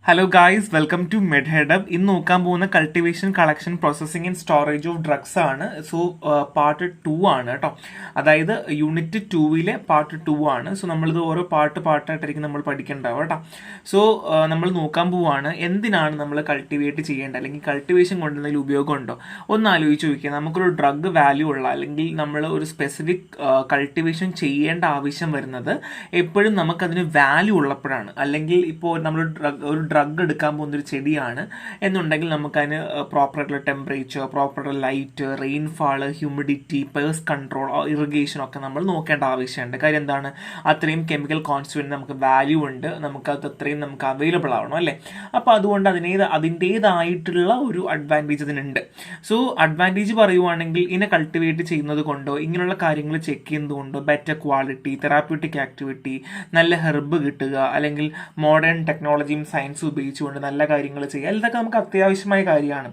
Hello guys, welcome to MedHeadUp. ഇന്ന് നോക്കാൻ പോകുന്ന cultivation, collection, processing and storage of drugs ആണ്. സോ പാർട്ട് 2 ആണ് കേട്ടോ. അതായത് യൂണിറ്റ് 2 പാർട്ട് 2 ആണ്. സോ നമ്മളിത് ഓരോ പാർട്ടായിട്ടായിരിക്കും നമ്മൾ പഠിക്കേണ്ടാവും കേട്ടോ. സോ നമ്മൾ നോക്കാൻ പോവാണ് എന്തിനാണ് നമ്മൾ കൾട്ടിവേറ്റ് ചെയ്യേണ്ടത്, അല്ലെങ്കിൽ കൾട്ടിവേഷൻ കൊണ്ട് എന്തെങ്കിലും ഉപയോഗമുണ്ടോ. ഒന്ന് ആലോചിച്ച് നോക്കിയാൽ നമുക്കൊരു ഡ്രഗ് വാല്യൂ ഉള്ള, അല്ലെങ്കിൽ നമ്മൾ ഒരു സ്പെസിഫിക് കൾട്ടിവേഷൻ ചെയ്യേണ്ട ആവശ്യം വരുന്നത് എപ്പോഴും നമുക്കതിന് വാല്യൂ ഉള്ളപ്പോഴാണ്. അല്ലെങ്കിൽ ഇപ്പോൾ നമ്മൾ ഒരു ഡ്രഗ് എടുക്കാൻ പോകുന്നൊരു ചെടിയാണ് എന്നുണ്ടെങ്കിൽ നമുക്കതിന് പ്രോപ്പറായിട്ടുള്ള ടെമ്പറേച്ചർ, പ്രോപ്പറായിട്ടുള്ള ലൈറ്റ്, റെയിൻഫാള്, ഹ്യൂമിഡിറ്റി, പേഴ്സ് കൺട്രോൾ, ഇറിഗേഷൻ ഒക്കെ നമ്മൾ നോക്കേണ്ട ആവശ്യമുണ്ട്. കാര്യം എന്താണ്, അത്രയും കെമിക്കൽ കോൺസ്റ്റുവൻറ്റ് നമുക്ക് വാല്യൂ ഉണ്ട്, നമുക്കത് അത്രയും നമുക്ക് അവൈലബിൾ ആവണം അല്ലേ. അപ്പോൾ അതുകൊണ്ട് അതിൻ്റേതായിട്ടുള്ള ഒരു അഡ്വാൻറ്റേജ് അതിനുണ്ട്. സോ അഡ്വാൻറ്റേജ് പറയുവാണെങ്കിൽ ഇതിനെ കൾട്ടിവേറ്റ് ചെയ്യുന്നത് കൊണ്ടോ, ഇങ്ങനെയുള്ള കാര്യങ്ങൾ ചെക്ക് ചെയ്യുന്നത് കൊണ്ടോ ബെറ്റർ ക്വാളിറ്റി, തെറാപ്യൂട്ടിക് ആക്ടിവിറ്റി, നല്ല ഹെർബ് കിട്ടുക, അല്ലെങ്കിൽ മോഡേൺ ടെക്നോളജിയും സയൻസും ഉപയോഗിച്ചുകൊണ്ട് നല്ല കാര്യങ്ങൾ ചെയ്യുക, ഇതൊക്കെ നമുക്ക് അത്യാവശ്യമായ കാര്യമാണ്.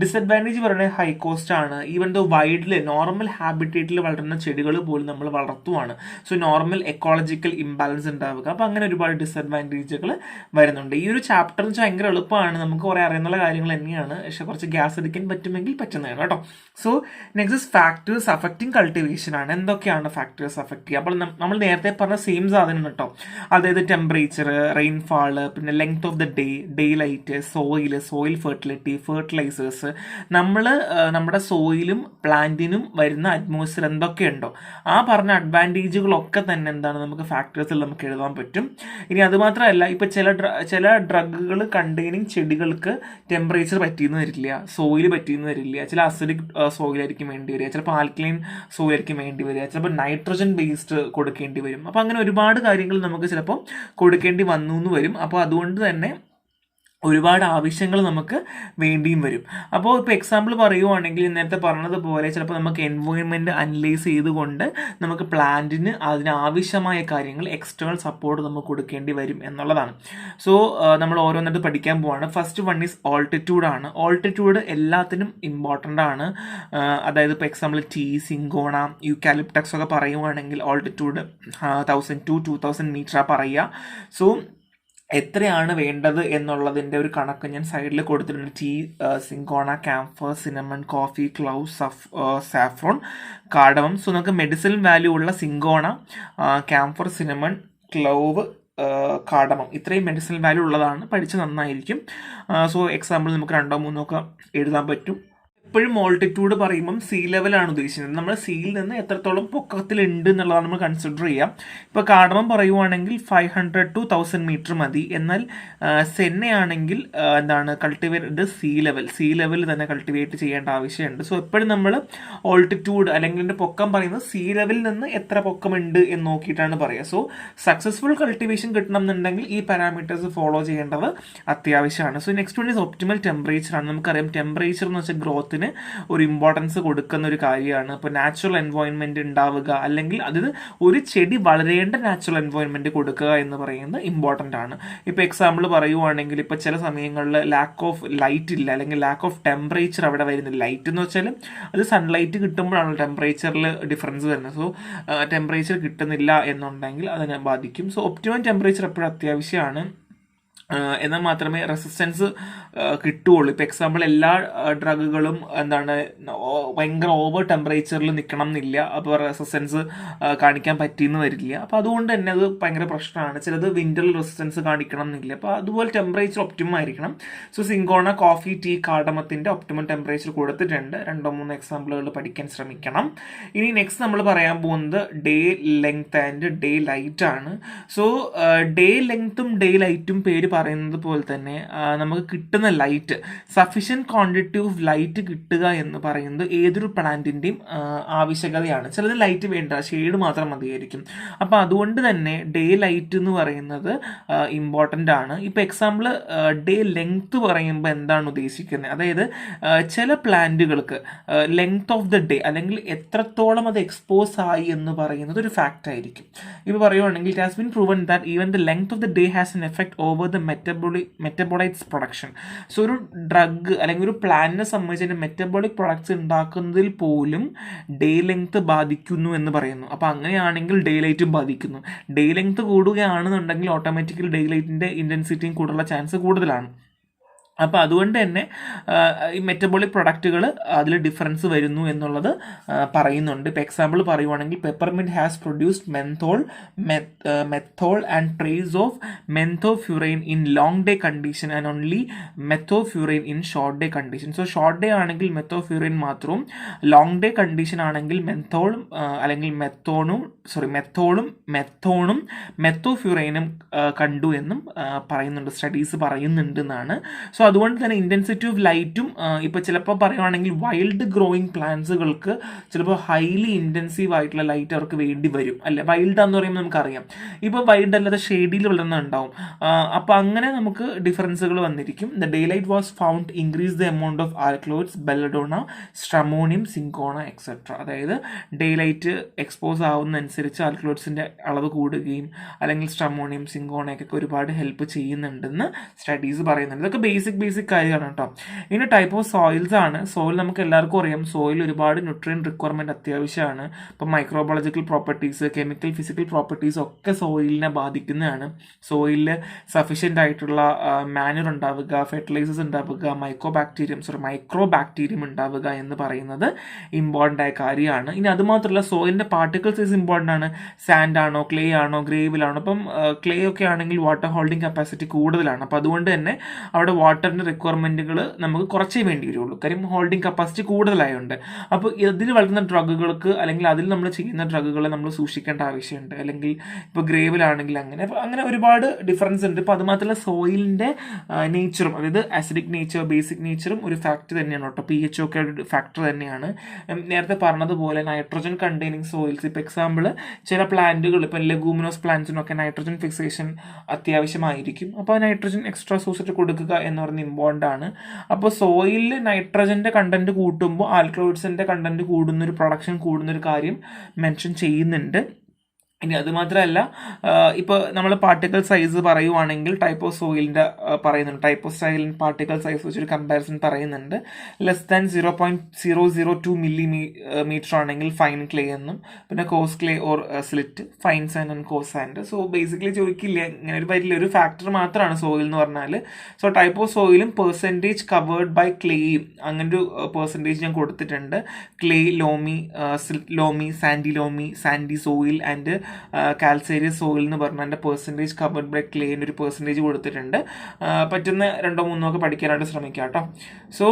ഡിസഡ്വാൻറ്റേജ് പറയുന്നത് ഹൈ കോസ്റ്റ് ആണ്. ഈവൻ ദോ വൈഡിൽ നോർമൽ ഹാബിറ്റേറ്റിൽ വളരുന്ന ചെടികൾ പോലും നമ്മൾ വളർത്തുവാണ്. സോ നോർമൽ എക്കോളജിക്കൽ ഇംബാലൻസ് ഉണ്ടാവുക. അപ്പോൾ അങ്ങനെ ഒരുപാട് ഡിസഡ്വാൻറ്റേജുകൾ വരുന്നുണ്ട്. ഈ ഒരു ചാപ്റ്റർ എന്ന് വെച്ചാൽ ഭയങ്കര എളുപ്പമാണ്, നമുക്ക് കുറേ അറിയുന്ന കാര്യങ്ങൾ തന്നെയാണ്, പക്ഷെ കുറച്ച് ഗ്യാസ് അടിക്കാൻ പറ്റുമെങ്കിൽ പറ്റുന്നതാണ് കേട്ടോ. So next factors affecting cultivation ആണ്. എന്തൊക്കെയാണ് ഫാക്ടേഴ്സ് അഫക്റ്റ് ചെയ്യുക? അപ്പോൾ നമ്മൾ നേരത്തെ പറഞ്ഞ സെയിം സാധനം കേട്ടോ. അതായത് ടെമ്പറേച്ചർ, റെയിൻഫാള്, പിന്നെ length of the day light, soil fertility, fertilizers, നമ്മുടെ സോയിലും പ്ലാന്റിനും വരുന്ന അറ്റ്മോസ്ഫിയർ എന്തൊക്കെയുണ്ടോ ആ പറഞ്ഞ അഡ്വാൻറ്റേജുകളൊക്കെ തന്നെ എന്താണ് നമുക്ക് ഫാക്ടേഴ്സിൽ നമുക്ക് എഴുതാൻ പറ്റും. ഇനി അതുമാത്രമല്ല, ഇപ്പം ചില ഡ്രഗുകൾ കണ്ടെയ്നിങ് ചെടികൾക്ക് ടെമ്പറേച്ചർ പറ്റിയെന്ന് വരില്ല, സോയിൽ പറ്റിയെന്ന് വരില്ല. ചില അസിഡിക് സോയിലായിരിക്കും വേണ്ടി വരിക, ചിലപ്പോൾ ആൽക്കലൈൻ സോയിലായിരിക്കും വേണ്ടി വരിക, ചിലപ്പോൾ നൈട്രജൻ ബേസ്ഡ് കൊടുക്കേണ്ടി വരും. അപ്പോൾ അങ്ങനെ ഒരുപാട് കാര്യങ്ങൾ നമുക്ക് ചിലപ്പോൾ കൊടുക്കേണ്ടി വന്നു എന്ന് വരും. അപ്പോൾ അതുകൊണ്ട് തന്നെ ഒരുപാട് ആവശ്യങ്ങൾ നമുക്ക് വേണ്ടിയും വരും. അപ്പോൾ ഇപ്പോൾ എക്സാമ്പിൾ പറയുവാണെങ്കിൽ നേരത്തെ പറഞ്ഞതുപോലെ ചിലപ്പോൾ നമുക്ക് എൻവയോൺമെൻറ്റ് അനലൈസ് ചെയ്തുകൊണ്ട് നമുക്ക് പ്ലാന്റിന് അതിനാവശ്യമായ കാര്യങ്ങൾ, എക്സ്റ്റേണൽ സപ്പോർട്ട് നമുക്ക് കൊടുക്കേണ്ടി വരും എന്നുള്ളതാണ്. സോ നമ്മൾ ഓരോന്നിട്ട് പഠിക്കാൻ പോവാണ്. ഫസ്റ്റ് വൺ ഈസ് ഓൾട്ടിറ്റ്യൂഡ് ആണ്. ഓൾട്ടിറ്റ്യൂഡ് എല്ലാത്തിനും ഇമ്പോർട്ടൻ്റ് ആണ്. അതായത് ഇപ്പോൾ എക്സാമ്പിൾ സിങ്കോണ, യൂക്കാലിപ്റ്റക്സ് ഒക്കെ പറയുവാണെങ്കിൽ ഓൾട്ടിറ്റ്യൂഡ് 1000 to 2000 മീറ്ററാണ് പറയുക. സോ എത്രയാണ് വേണ്ടത് എന്നുള്ളതിൻ്റെ ഒരു കണക്ക് ഞാൻ സൈഡിൽ കൊടുത്തിട്ടുണ്ട്. Cinchona, camphor, cinnamon, coffee, clove, saffron, cardamom. So നമുക്ക് മെഡിസിൻ വാല്യൂ ഉള്ള cinchona, camphor, cinnamon, clove, cardamom, ഇത്രയും മെഡിസിൻ വാല്യൂ ഉള്ളതാണ്. പഠിച്ച് നന്നായിരിക്കും. സോ എക്സാമ്പിൾ നമുക്ക് 2-3 ഒക്കെ എഴുതാൻ പറ്റും. എപ്പോഴും ഓൾട്ടിറ്റ്യൂഡ് പറയുമ്പം സീ ലെവലാണ് ഉദ്ദേശിക്കുന്നത്. നമ്മൾ സീയിൽ നിന്ന് എത്രത്തോളം പൊക്കത്തിലുണ്ട് എന്നുള്ളതാണ് നമ്മൾ കൺസിഡർ ചെയ്യാം. ഇപ്പോൾ കാർഡമം പറയുവാണെങ്കിൽ 500 to 1000 മീറ്റർ മതി. എന്നാൽ സെന്നയാണെങ്കിൽ കൾട്ടിവേറ്റ് സീ ലെവൽ തന്നെ കൾട്ടിവേറ്റ് ചെയ്യേണ്ട ആവശ്യമുണ്ട്. സോ എപ്പോഴും നമ്മൾ ഓൾട്ടിറ്റ്യൂഡ് അല്ലെങ്കിൽ എൻ്റെ പൊക്കം പറയുന്നത് സീ ലെവലിൽ നിന്ന് എത്ര പൊക്കമുണ്ട് എന്ന് നോക്കിയിട്ടാണ് പറയുക. സോ സക്സസ്ഫുൾ കൾട്ടിവേഷൻ കിട്ടണം എന്നുണ്ടെങ്കിൽ ഈ പാരാമീറ്റേഴ്സ് ഫോളോ ചെയ്യേണ്ടത് അത്യാവശ്യമാണ്. So next one is optimal temperature ആണ്. നമുക്കറിയാം ടെമ്പറേച്ചർ എന്ന് വെച്ചാൽ ഗ്രോത്തിന് ഒരു ഇമ്പോർട്ടൻസ് കൊടുക്കുന്ന ഒരു കാര്യമാണ്. ഇപ്പോൾ നാച്ചുറൽ എൻവയോൺമെന്റ് ഉണ്ടാവുക, അല്ലെങ്കിൽ അതായത് ഒരു ചെടി വളരേണ്ട നാച്ചുറൽ എൻവയോൺമെന്റ് കൊടുക്കുക എന്ന് പറയുന്നത് ഇമ്പോർട്ടൻ്റ് ആണ്. ഇപ്പോൾ എക്സാമ്പിൾ പറയുവാണെങ്കിൽ ഇപ്പോൾ ചില സമയങ്ങളിൽ ലാക്ക് ഓഫ് ലൈറ്റ് ഇല്ല, അല്ലെങ്കിൽ ലാക്ക് ഓഫ് ടെമ്പറേച്ചർ അവിടെ വരുന്നില്ല. ലൈറ്റ് എന്ന് വെച്ചാൽ അത് സൺലൈറ്റ് കിട്ടുമ്പോഴാണ് ടെമ്പറേച്ചറിൽ ഡിഫറൻസ് വരുന്നത്. സോ ടെമ്പറേച്ചർ കിട്ടുന്നില്ല എന്നുണ്ടെങ്കിൽ അതിനെ ബാധിക്കും. സോ ഒപ്റ്റിമം ടെമ്പറേച്ചർ എപ്പോഴും അത്യാവശ്യമാണ്. എന്നാൽ മാത്രമേ റെസിസ്റ്റൻസ് കിട്ടുകയുള്ളൂ. ഇപ്പോൾ എക്സാമ്പിൾ എല്ലാ ഡ്രഗുകളും ഭയങ്കര ഓവർ ടെമ്പറേച്ചറിൽ നിൽക്കണം എന്നില്ല. അപ്പോൾ റെസിസ്റ്റൻസ് കാണിക്കാൻ പറ്റിയെന്ന് വരില്ല. അപ്പോൾ അതുകൊണ്ട് തന്നെ അത് ഭയങ്കര പ്രശ്നമാണ്. ചിലത് വിൻ്ററിൽ റെസിസ്റ്റൻസ് കാണിക്കണം എന്നില്ല. അപ്പോൾ അതുപോലെ ടെമ്പറേച്ചർ ഒപ്റ്റിമം ആയിരിക്കണം. സോ സിങ്കോണ, കോഫി, ടീ, കാർഡമത്തിൻ്റെ ഒപ്റ്റിമം ടെമ്പറേച്ചർ കൊടുത്തിട്ടുണ്ട്. 2-3 എക്സാമ്പിളുകൾ പഠിക്കാൻ ശ്രമിക്കണം. ഇനി നെക്സ്റ്റ് നമ്മൾ പറയാൻ പോകുന്നത് day length and day light ആണ്. സോ ഡേ ലെങ്ത്തും ഡേ ലൈറ്റും പേര് പറയുന്നത് പോലെ തന്നെ നമുക്ക് കിട്ടുന്ന light, sufficient quantity of light കിട്ടുക എന്ന് പറയുന്നത് ഏതൊരു പ്ലാന്റിൻ്റെയും ആവശ്യകതയാണ്. ചിലത് ലൈറ്റ് വേണ്ട, ഷെയ്ഡ് മാത്രം മതിയായിരിക്കും. അപ്പോൾ അതുകൊണ്ട് തന്നെ ഡേ ലൈറ്റ് എന്ന് പറയുന്നത് ഇമ്പോർട്ടൻ്റ് ആണ്. ഇപ്പോൾ എക്സാമ്പിൾ ഡേ ലെങ്ത് പറയുമ്പോൾ എന്താണ് ഉദ്ദേശിക്കുന്നത്? അതായത് ചില പ്ലാന്റുകൾക്ക് ലെങ്ത് ഓഫ് ദ ഡേ, അല്ലെങ്കിൽ എത്രത്തോളം അത് എക്സ്പോസ് ആയി എന്ന് പറയുന്നത് ഒരു ഫാക്റ്റ് ആയിരിക്കും. ഇപ്പോൾ പറയുവാണെങ്കിൽ it has been proven that even the length of the day has N effect over the metabolites production. So ഒരു ഡ്രഗ് അല്ലെങ്കിൽ ഒരു പ്ലാന്റിനെ സംബന്ധിച്ച് അതിൻ്റെ മെറ്റബോളിക് പ്രൊഡക്ട്സ് ഉണ്ടാക്കുന്നതിൽ പോലും ഡേ ലെങ്ത് ബാധിക്കുന്നു എന്ന് പറയുന്നു. അപ്പോൾ അങ്ങനെയാണെങ്കിൽ ഡേ ലൈറ്റും ബാധിക്കുന്നു. ഡേ ലെങ്ത് കൂടുകയാണെന്നുണ്ടെങ്കിൽ ഓട്ടോമാറ്റിക്കലി ഡേ ലൈറ്റിൻ്റെ ഇൻറ്റൻസിറ്റിയും കൂടുതലുള്ള ചാൻസ് കൂടുതലാണ്. അപ്പോൾ അതുകൊണ്ട് തന്നെ ഈ മെറ്റബോളിക് പ്രൊഡക്റ്റുകൾ അതിൽ ഡിഫറൻസ് വരുന്നു എന്നുള്ളത് പറയുന്നുണ്ട്. ഇപ്പോൾ എക്സാമ്പിൾ പറയുവാണെങ്കിൽ peppermint has produced menthol and trace of menthofuran in long day condition and only menthofuran in short day condition. So short day ആണെങ്കിൽ മെത്തോഫ്യൂറൈൻ മാത്രവും, ലോങ് ഡേ കണ്ടീഷൻ ആണെങ്കിൽ മെത്തോളും അല്ലെങ്കിൽ മെത്തോണും മെത്തോഫ്യൂറൈനും കണ്ടു എന്നും പറയുന്നുണ്ട്, സ്റ്റഡീസ് പറയുന്നുണ്ട് എന്നാണ്. സോ അതുകൊണ്ട് തന്നെ ഇൻറ്റൻസിറ്റി ഓഫ് ലൈറ്റും ഇപ്പോൾ ചിലപ്പോൾ പറയുവാണെങ്കിൽ വൈൽഡ് ഗ്രോയിങ് പ്ലാന്റ്സുകൾക്ക് ചിലപ്പോൾ ഹൈലി ഇൻറ്റൻസീവ് ആയിട്ടുള്ള ലൈറ്റ് അവർക്ക് വേണ്ടി വരും, അല്ലെ? വൈൽഡ് എന്ന് പറയുമ്പോൾ നമുക്കറിയാം, ഇപ്പോൾ വൈൽഡ് അല്ലാതെ ഷെയ്ഡിൽ വളരുന്നുണ്ടാവും. അപ്പോൾ അങ്ങനെ നമുക്ക് ഡിഫറൻസുകൾ വന്നിരിക്കും. The day light was found increase the amount of alkaloids, belladonna, സ്ട്രമോണിയം, cinchona etcetera. അതായത് ഡേ ലൈറ്റ് എക്സ്പോസ് ആവുന്നതനുസരിച്ച് ആൽക്കലോയിഡ്സിൻ്റെ അളവ് കൂടുകയും അല്ലെങ്കിൽ സ്ട്രമോണിയം, സിങ്കോണയൊക്കെ ഒരുപാട് ഹെൽപ്പ് ചെയ്യുന്നുണ്ടെന്ന് സ്റ്റഡീസ് പറയുന്നുണ്ട്. ഇതൊക്കെ ബേസിക് കാര്യമാണ് കേട്ടോ. ഇനി ടൈപ്പ് ഓഫ് സോയിൽസ് ആണ്. സോയിൽ നമുക്ക് എല്ലാവർക്കും അറിയാം, സോയിൽ ഒരുപാട് ന്യൂട്രിയൻ റിക്വയർമെൻറ്റ് അത്യാവശ്യമാണ്. ഇപ്പം microbiological properties, chemical, physical properties ഒക്കെ സോയിലിനെ ബാധിക്കുന്നതാണ്. സോയിലിൽ സഫീഷ്യൻ്റ് ആയിട്ടുള്ള മാനുർ ഉണ്ടാവുക, ഫെർട്ടിലൈസേഴ്സ് ഉണ്ടാവുക, മൈക്രോ ബാക്ടീരിയം ഉണ്ടാവുക എന്ന് പറയുന്നത് ഇമ്പോർട്ടൻ്റ് ആയ കാര്യമാണ്. ഇനി അതുമാത്രമല്ല സോയിലിൻ്റെ പാർട്ടിക്കിൾ സൈസ് ഇമ്പോർട്ടൻ്റ് ആണ്. സാൻഡ് ആണോ, ക്ലേ ആണോ, ഗ്രേവിലാണോ? അപ്പം ക്ലേ ഒക്കെ ആണെങ്കിൽ വാട്ടർ ഹോൾഡിംഗ് കപ്പാസിറ്റി കൂടുതലാണ്. അപ്പോൾ അതുകൊണ്ട് തന്നെ അവിടെ വാട്ടറിൻ്റെ റിക്വയർമെൻറ്റുകൾ നമുക്ക് കുറച്ചേ വേണ്ടി വരുള്ളൂ, കാര്യം ഹോൾഡിംഗ് കപ്പാസിറ്റി കൂടുതലായതുകൊണ്ട്. അപ്പോൾ ഇതിൽ വളർത്തുന്ന ഡ്രഗുകൾക്ക് അല്ലെങ്കിൽ അതിൽ നമ്മൾ ചെയ്യുന്ന ഡ്രഗുകളെ നമ്മൾ സൂക്ഷിക്കേണ്ട ആവശ്യമുണ്ട്. അല്ലെങ്കിൽ ഇപ്പോൾ ഗ്രേവിലാണെങ്കിൽ അങ്ങനെ ഒരുപാട് ഡിഫറൻസ് ഉണ്ട്. ഇപ്പോൾ അതുമാത്രമല്ല സോയിലിൻ്റെ നേച്ചറും, അതായത് ആസിഡിക് നേച്ചർ, ബേസിക് നേച്ചറും ഒരു ഫാക്ടർ തന്നെയാണ് കേട്ടോ. pH ഒക്കെ ഒരു ഫാക്ടർ തന്നെയാണ്. നേരത്തെ പറഞ്ഞതുപോലെ നൈട്രോജൻ കണ്ടെയ്നിങ് സോയിൽസ്, ഇപ്പോൾ എക്സാമ്പിൾ ചില പ്ലാന്റുകൾ, ഇപ്പോൾ ലെഗൂമിനോസ് പ്ലാന്റ്സിനൊക്കെ നൈട്രോജൻ ഫിക്സേഷൻ അത്യാവശ്യമായിരിക്കും. അപ്പോൾ നൈട്രോജൻ എക്സ്ട്രാ സോഴ്സ് കൊടുക്കുക എന്ന് പറയുന്നത് ഇമ്പോർട്ടൻ്റ് ആണ്. അപ്പോൾ സോയിലിൽ നൈട്രജൻ്റെ കണ്ടന്റ് കൂട്ടുമ്പോൾ ആൽക്കലോയിഡ്സിൻ്റെ കണ്ടന്റ് കൂടുന്നൊരു പ്രൊഡക്ഷൻ കൂടുന്നൊരു കാര്യം മെൻഷൻ ചെയ്യുന്നുണ്ട്. ഇനി അതുമാത്രമല്ല, ഇപ്പോൾ നമ്മൾ പാർട്ടിക്കൽ സൈസ് പറയുവാണെങ്കിൽ ടൈപ്പ് ഓഫ് സോയിലിൻ്റെ പറയുന്നുണ്ട്. ടൈപ്പ് ഓഫ് സോയിലിൻ്റെ പാർട്ടിക്കൽ സൈസ് വെച്ചൊരു കമ്പാരിസൺ പറയുന്നുണ്ട്. ലെസ് ദാൻ 0.002 മില്ലിമീറ്റർ ആണെങ്കിൽ ഫൈൻ ക്ലേ എന്നും, പിന്നെ coarse clay or silt, fine sand and coarse sand. So basically ചോദിക്കില്ല, ഇങ്ങനെ ഒരു വലിയൊരു ഫാക്ടർ മാത്രമാണ് സോയിൽ എന്ന് പറഞ്ഞാൽ. സോ ടൈപ്പ് ഓഫ് സോയിലും പെർസെൻറ്റേജ് കവേർഡ് ബൈ ക്ലേയും അങ്ങനൊരു പെർസെൻറ്റേജ് ഞാൻ കൊടുത്തിട്ടുണ്ട്. Clay, loamy, sandy soil and calcareous soil എന്ന് പറഞ്ഞാൽ എൻ്റെ പെർസെൻറ്റേജ് കവേർഡ് ബൈ ക്ലേൻ്റെ ഒരു പെർസെൻറ്റേജ് കൊടുത്തിട്ടുണ്ട്. പറ്റുന്ന 2-3 ഒക്കെ പഠിക്കാനായിട്ട് ശ്രമിക്കാം കേട്ടോ. So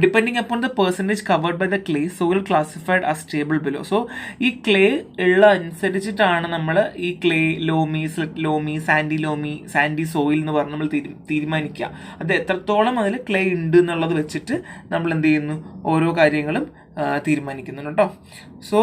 depending upon the percentage covered by the clay, soil classified as stable below. So ഈ ക്ലേ ഉള്ള അനുസരിച്ചിട്ടാണ് നമ്മൾ ഈ ക്ലേ, ലോമി, സാൻഡി സോയിൽ എന്ന് പറഞ്ഞ് നമ്മൾ തീരുമാനിക്കുക. അത് എത്രത്തോളം അതിൽ ക്ലേ ഉണ്ട് എന്നുള്ളത് വെച്ചിട്ട് നമ്മൾ എന്ത് ചെയ്യുന്നു, ഓരോ കാര്യങ്ങളും തീരുമാനിക്കുന്നുണ്ട് കേട്ടോ. സോ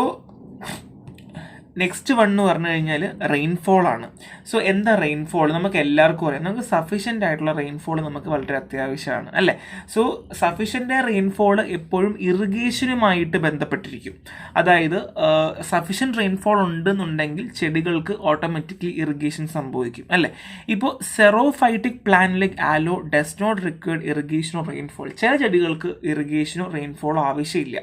നെക്സ്റ്റ് വൺ എന്ന് പറഞ്ഞു കഴിഞ്ഞാൽ റെയിൻഫോൾ ആണ്. സോ എന്താ റെയിൻഫോൾ? നമുക്ക് എല്ലാവർക്കും അറിയാം, നമുക്ക് സഫീഷ്യൻ്റ് ആയിട്ടുള്ള റെയിൻഫോൾ നമുക്ക് വളരെ അത്യാവശ്യമാണ്, അല്ലേ? സോ സഫീഷ്യൻ്റ് റെയിൻഫോൾ എപ്പോഴും ഇറിഗേഷനുമായിട്ട് ബന്ധപ്പെട്ടിരിക്കും. അതായത് സഫീഷ്യൻറ്റ് റെയിൻഫോൾ ഉണ്ടെന്നുണ്ടെങ്കിൽ ചെടികൾക്ക് ഓട്ടോമാറ്റിക്കലി ഇറിഗേഷൻ സംഭവിക്കും, അല്ലേ? ഇപ്പോൾ xerophytic plant like aloe does not required ഇറിഗേഷനോ റെയിൻഫോൾ. ചില ചെടികൾക്ക് ഇറിഗേഷനോ റെയിൻഫോളോ ആവശ്യമില്ല.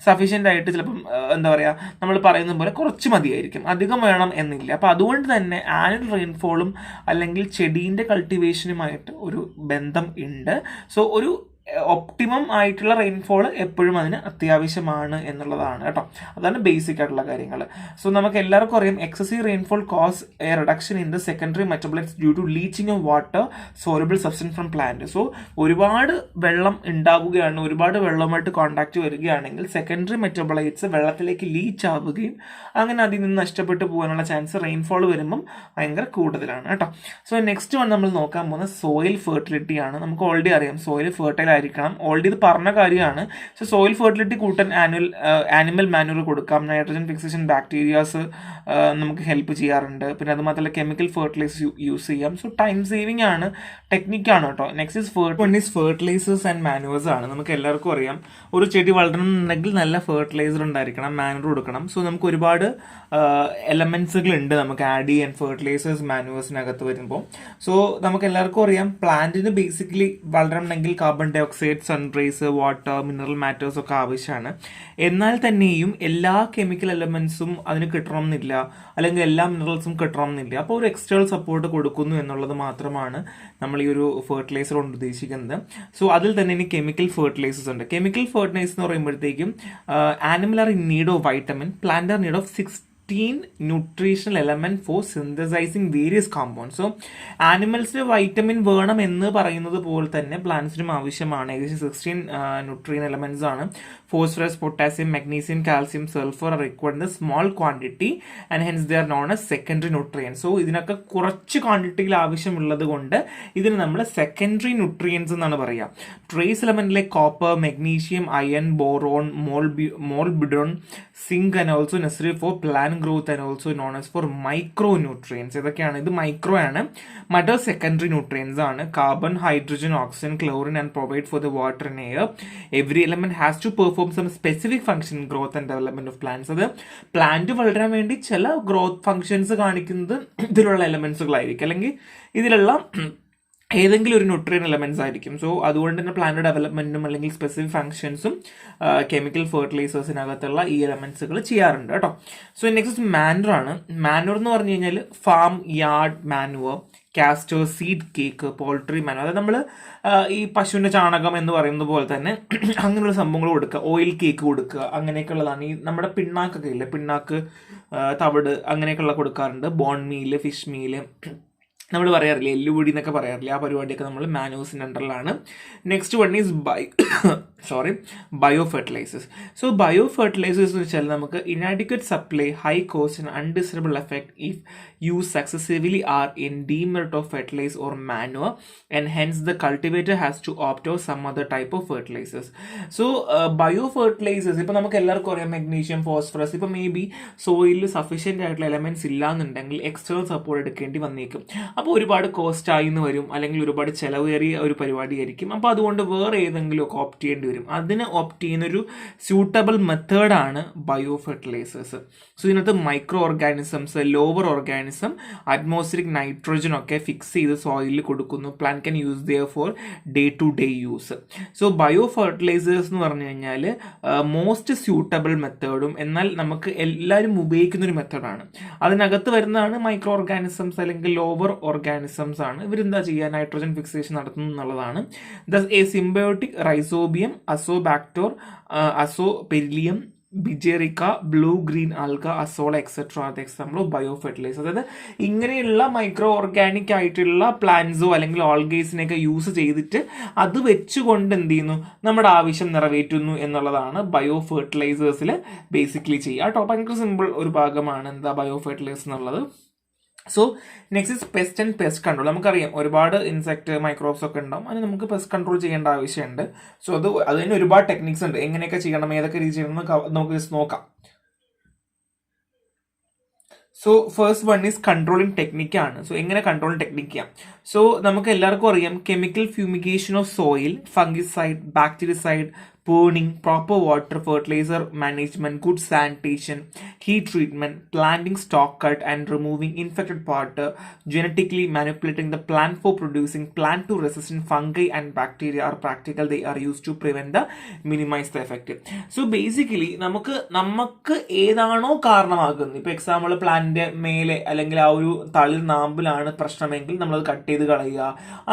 സഫീഷ്യൻ്റ് ആയിട്ട് ചിലപ്പം എന്താ പറയുക, നമ്മൾ പറയുന്ന പോലെ കുറച്ച് മതിയായിരിക്കും, അധികം വേണം എന്നില്ല. അപ്പോൾ അതുകൊണ്ട് തന്നെ ആനുവൽ റെയിൻഫോളും അല്ലെങ്കിൽ ചെടീൻ്റെ കൾട്ടിവേഷനുമായിട്ട് ഒരു ബന്ധം ഉണ്ട്. സോ ഒരു ഒപ്റ്റിമം ആയിട്ടുള്ള റെയിൻഫോൾ എപ്പോഴും അതിന് അത്യാവശ്യമാണ് എന്നുള്ളതാണ് കേട്ടോ. അതാണ് ബേസിക് ആയിട്ടുള്ള കാര്യങ്ങൾ. സോ നമുക്ക് എല്ലാവർക്കും അറിയാം, excessive rainfall cause a reduction in the secondary metabolites due to leaching of water soluble substance from plant. So ഒരുപാട് വെള്ളം ഉണ്ടാവുകയാണ്, ഒരുപാട് വെള്ളവുമായിട്ട് കോൺടാക്റ്റ് വരികയാണെങ്കിൽ സെക്കൻഡറി മെറ്റബോളൈറ്റ്സ് വെള്ളത്തിലേക്ക് ലീച്ച് ആവുകയും അങ്ങനെ അതിൽ നിന്ന് നഷ്ടപ്പെട്ടു പോകാനുള്ള ചാൻസ് റെയിൻഫോൾ വരുമ്പം ഭയങ്കര കൂടുതലാണ് കേട്ടോ. സോ നെക്സ്റ്റ് വൺ നമ്മൾ നോക്കാൻ പോകുന്ന സോയിൽ ഫെർട്ടിലിറ്റി ആണ്. നമുക്ക് ഓൾറെഡി അറിയാം, സോയിൽ ഫെർട്ടൈൽ ആയിരിക്കണം. ഓൾറെഡി ഇത് പറഞ്ഞ കാര്യമാണ്. സോ സോയിൽ ഫെർട്ടിലിറ്റി കൂട്ടാൻ ആനിമൽ മാനുവർ കൊടുക്കാം. നൈട്രജൻ ഫിക്സേഷൻ ബാക്ടീരിയാസ് നമുക്ക് ഹെൽപ്പ് ചെയ്യാറുണ്ട്. പിന്നെ അത് മാത്രമല്ല കെമിക്കൽ ഫെർട്ടിലൈസേഴ്സ് യൂസ് ചെയ്യാം. സോ ടൈം സേവിംഗ് ആണ്, ടെക്നിക്കാണ് കേട്ടോ. Next is fertilizers and manures ആണ്. നമുക്ക് എല്ലാവർക്കും അറിയാം, ഒരു ചെടി വളരണമെന്നുണ്ടെങ്കിൽ നല്ല ഫെർട്ടിലൈസർ ഉണ്ടായിരിക്കണം, മാനുവർ കൊടുക്കണം. സോ നമുക്ക് ഒരുപാട് എലമെന്റ്സുകൾ ഉണ്ട് നമുക്ക് ആഡ് ചെയ്യാൻ ഫെർട്ടിലൈസേഴ്സ് മാനുവേഴ്സിനകത്ത് വരുമ്പോൾ. സോ നമുക്ക് എല്ലാവർക്കും അറിയാം, പ്ലാന്റിന് ബേസിക്കലി വളരണമെങ്കിൽ carbon dioxide, sunrise, water, mineral matters ഒക്കെ ആവശ്യമാണ്. എന്നാൽ തന്നെയും എല്ലാ കെമിക്കൽ എലമെന്റ്സും അതിന് കിട്ടണമെന്നില്ല, അല്ലെങ്കിൽ എല്ലാ മിനറൽസും കിട്ടണമെന്നില്ല. അപ്പോൾ ഒരു എക്സ്റ്റേണൽ സപ്പോർട്ട് കൊടുക്കുന്നു എന്നുള്ളത് മാത്രമാണ് നമ്മൾ ഈ ഒരു ഫെർട്ടിലൈസർ കൊണ്ട് ഉദ്ദേശിക്കുന്നത്. സോ അതിൽ തന്നെ ഇനി കെമിക്കൽ ഫെർട്ടിലൈസേഴ്സ് ഉണ്ട്. കെമിക്കൽ ഫെർട്ടിലൈസർ എന്ന് പറയുമ്പോഴത്തേക്കും animal are in need of vitamin, plant are need of 16 nutritional element for synthesizing various compounds. So ആനിമൽസിന് വൈറ്റമിൻ വേണം എന്ന് പറയുന്നത് പോലെ തന്നെ പ്ലാന്റ്സിനും ആവശ്യമാണ്. ഏകദേശം 16 ന്യൂട്രിയൻ എലമെന്റ്സ് ആണ്. Phosphorus, potassium, magnesium, calcium, sulphur are required in small quantity and hence they are known as secondary nutrient. So ഇതിനൊക്കെ കുറച്ച് ക്വാണ്ടിറ്റിയിൽ ആവശ്യമുള്ളത് കൊണ്ട് ഇതിന് നമ്മൾ സെക്കൻഡറി ന്യൂട്രിയൻസ് എന്നാണ് പറയുക. ട്രേസ് എലമെന്റിലെ copper, magnesium, iron, boron, molybdenum, zinc and also necessary for plant growth and also known as for micro nutrients. ഇതൊക്കെയാണ്, ഇത് മൈക്രോ ആണ്. മറ്റേ സെക്കൻഡറി ന്യൂട്രിയൻസ് ആണ്. Carbon, hydrogen, oxygen, chlorine and provide for the water and air. Every element has to perform some specific function in growth and development of plants. അത് plant വളരാൻ വേണ്ടി ചില growth functions കാണിക്കുന്നത് ഇതിലുള്ള എലമെന്റ്സുകളായിരിക്കും, അല്ലെങ്കിൽ ഇതിലുള്ള ഏതെങ്കിലും ഒരു ന്യൂട്രിയൻ എലമെന്റ്സ് ആയിരിക്കും. സോ അതുകൊണ്ട് തന്നെ പ്ലാന്റ് ഡെവലപ്മെന്റും അല്ലെങ്കിൽ സ്പെസിഫിക് ഫംഗ്ഷൻസും കെമിക്കൽ ഫെർട്ടിലൈസേഴ്സിനകത്തുള്ള ഈ എലമെന്റ്സുകൾ ചെയ്യാറുണ്ട് കേട്ടോ. സോ നെക്സ്റ്റ് മാനുവർ ആണ്. മാനുവർ എന്ന് പറഞ്ഞു കഴിഞ്ഞാൽ farmyard manure, castor, seed cake, poultry manure. അതായത് നമ്മൾ ഈ പശുവിന്റെ ചാണകം എന്ന് പറയുന്നത് പോലെ തന്നെ അങ്ങനെയുള്ള സംഭവങ്ങൾ കൊടുക്കുക, ഓയിൽ കേക്ക് കൊടുക്കുക, അങ്ങനെയൊക്കെ ഉള്ളതാണ്. ഈ നമ്മുടെ പിണ്ണാക്കൊക്കെ ഇല്ലേ, പിണ്ണാക്ക്, തവിട്, അങ്ങനെയൊക്കെയുള്ള കൊടുക്കാറുണ്ട്. ബോൺ മീല്, ഫിഷ് മീല്, നമ്മൾ പറയാറില്ലേ എല്ലുപൊടി എന്നൊക്കെ പറയാറില്ലേ, ആ പരിപാടിയൊക്കെ നമ്മൾ മാനുവേഴ്സിൻ്റെ അണ്ടറിലാണ്. Next one is bio fertilisers. So bio fertilisers എന്ന് വെച്ചാൽ നമുക്ക് inadequate supply, high cost and undesirable effect if use successively are in demerit of fertilise or manure and hence the cultivator has to opt or some other type of fertilisers. So bio fertilisers ഇപ്പം നമുക്ക് എല്ലാവർക്കും അറിയാം, magnesium, phosphorus. ഇപ്പം maybe സോയിലിൽ sufficient ആയിട്ടുള്ള elements ഇല്ലാന്നുണ്ടെങ്കിൽ external support എടുക്കേണ്ടി വന്നേക്കും. അപ്പോൾ ഒരുപാട് കോസ്റ്റ് ആയിന്ന് വരും, അല്ലെങ്കിൽ ഒരുപാട് ചിലവേറിയ ഒരു പരിപാടിയായിരിക്കും. അപ്പോൾ അതുകൊണ്ട് വേറെ ഏതെങ്കിലും ഒക്കെ ഓപ്റ്റ് ചെയ്യേണ്ടി വരും. അതിന് ഓപ്റ്റ് ചെയ്യുന്നൊരു സ്യൂട്ടബിൾ മെത്തേഡാണ് ബയോ ഫെർട്ടിലൈസേഴ്സ്. സോ ഇതിനകത്ത് microorganisms, lower organism, atmospheric nitrogen ഒക്കെ ഫിക്സ് ചെയ്ത് സോയിലിൽ കൊടുക്കുന്നു. Plant can use their for day to day use. So bio fertilisers എന്ന് പറഞ്ഞു കഴിഞ്ഞാൽ മോസ്റ്റ് സ്യൂട്ടബിൾ മെത്തേഡും എന്നാൽ നമുക്ക് എല്ലാവരും ഉപയോഗിക്കുന്ന ഒരു മെത്തേഡാണ്. അതിനകത്ത് വരുന്നതാണ് മൈക്രോ ഓർഗാനിസംസ് അല്ലെങ്കിൽ ലോവർ ഓർഗാനിസംസ് ആണ്. ഇവരെന്താ ചെയ്യുക, നൈട്രോജൻ ഫിക്സേഷൻ നടത്തുന്നു എന്നുള്ളതാണ്. Thus a symbiotic rhizobium, azotobacter, azospirillum, beijerinckia, blue green algae, azolla etcetera are the example of bio fertiliser. അതായത് ഇങ്ങനെയുള്ള മൈക്രോ ഓർഗാനിക് ആയിട്ടുള്ള പ്ലാന്റ്സോ അല്ലെങ്കിൽ ഓൾഗേസിനെയൊക്കെ യൂസ് ചെയ്തിട്ട് അത് വെച്ചുകൊണ്ട് എന്ത് ചെയ്യുന്നു, നമ്മുടെ ആവശ്യം നിറവേറ്റുന്നു എന്നുള്ളതാണ് ബയോ ഫെർട്ടിലൈസേഴ്സിൽ ബേസിക്കലി ചെയ്യുക കേട്ടോ. ഭയങ്കര സിമ്പിൾ ഒരു ഭാഗമാണ് എന്താ ബയോ ഫെർട്ടിലൈസേഴ്സ് എന്നുള്ളത്. So next is pest and pest control. നമുക്കറിയാം ഒരുപാട് ഇൻസെക്ട് മൈക്രോബ്സ് ഒക്കെ ഉണ്ടാവും, അതിന് നമുക്ക് പെസ്റ്റ് കൺട്രോൾ ചെയ്യേണ്ട ആവശ്യമുണ്ട്. സോ അതിന് ഒരുപാട് ടെക്നിക്സ് ഉണ്ട്, എങ്ങനെയൊക്കെ ചെയ്യണം, ഏതൊക്കെ രീതി ചെയ്യണം എന്ന് നമുക്ക് ജസ്റ്റ് നോക്കാം. So first one is controlling ടെക്നിക്കാണ്. സോ എങ്ങനെ കൺട്രോളിങ് ടെക്നിക്ക് ചെയ്യാം? സോ നമുക്ക് എല്ലാവർക്കും അറിയാം, chemical fumigation of soil, fungicide, bactericide, pruning, proper water, fertilizer management, good sanitation, heat treatment, planting stock cut and removing infected part, genetically manipulating the plant for producing plant to resistant fungi and bacteria are practical. They are used to prevent the minimize the effect. So basically നമുക്ക് ഏതാണോ കാരണമാകുന്നത്, ഇപ്പോൾ example പ്ലാന്റിന്റെ മേലെ അല്ലെങ്കിൽ ആ ഒരു തളിർ നാമ്പിലാണ് പ്രശ്നമെങ്കിൽ നമ്മളത് കട്ട് ചെയ്ത് കളയുക,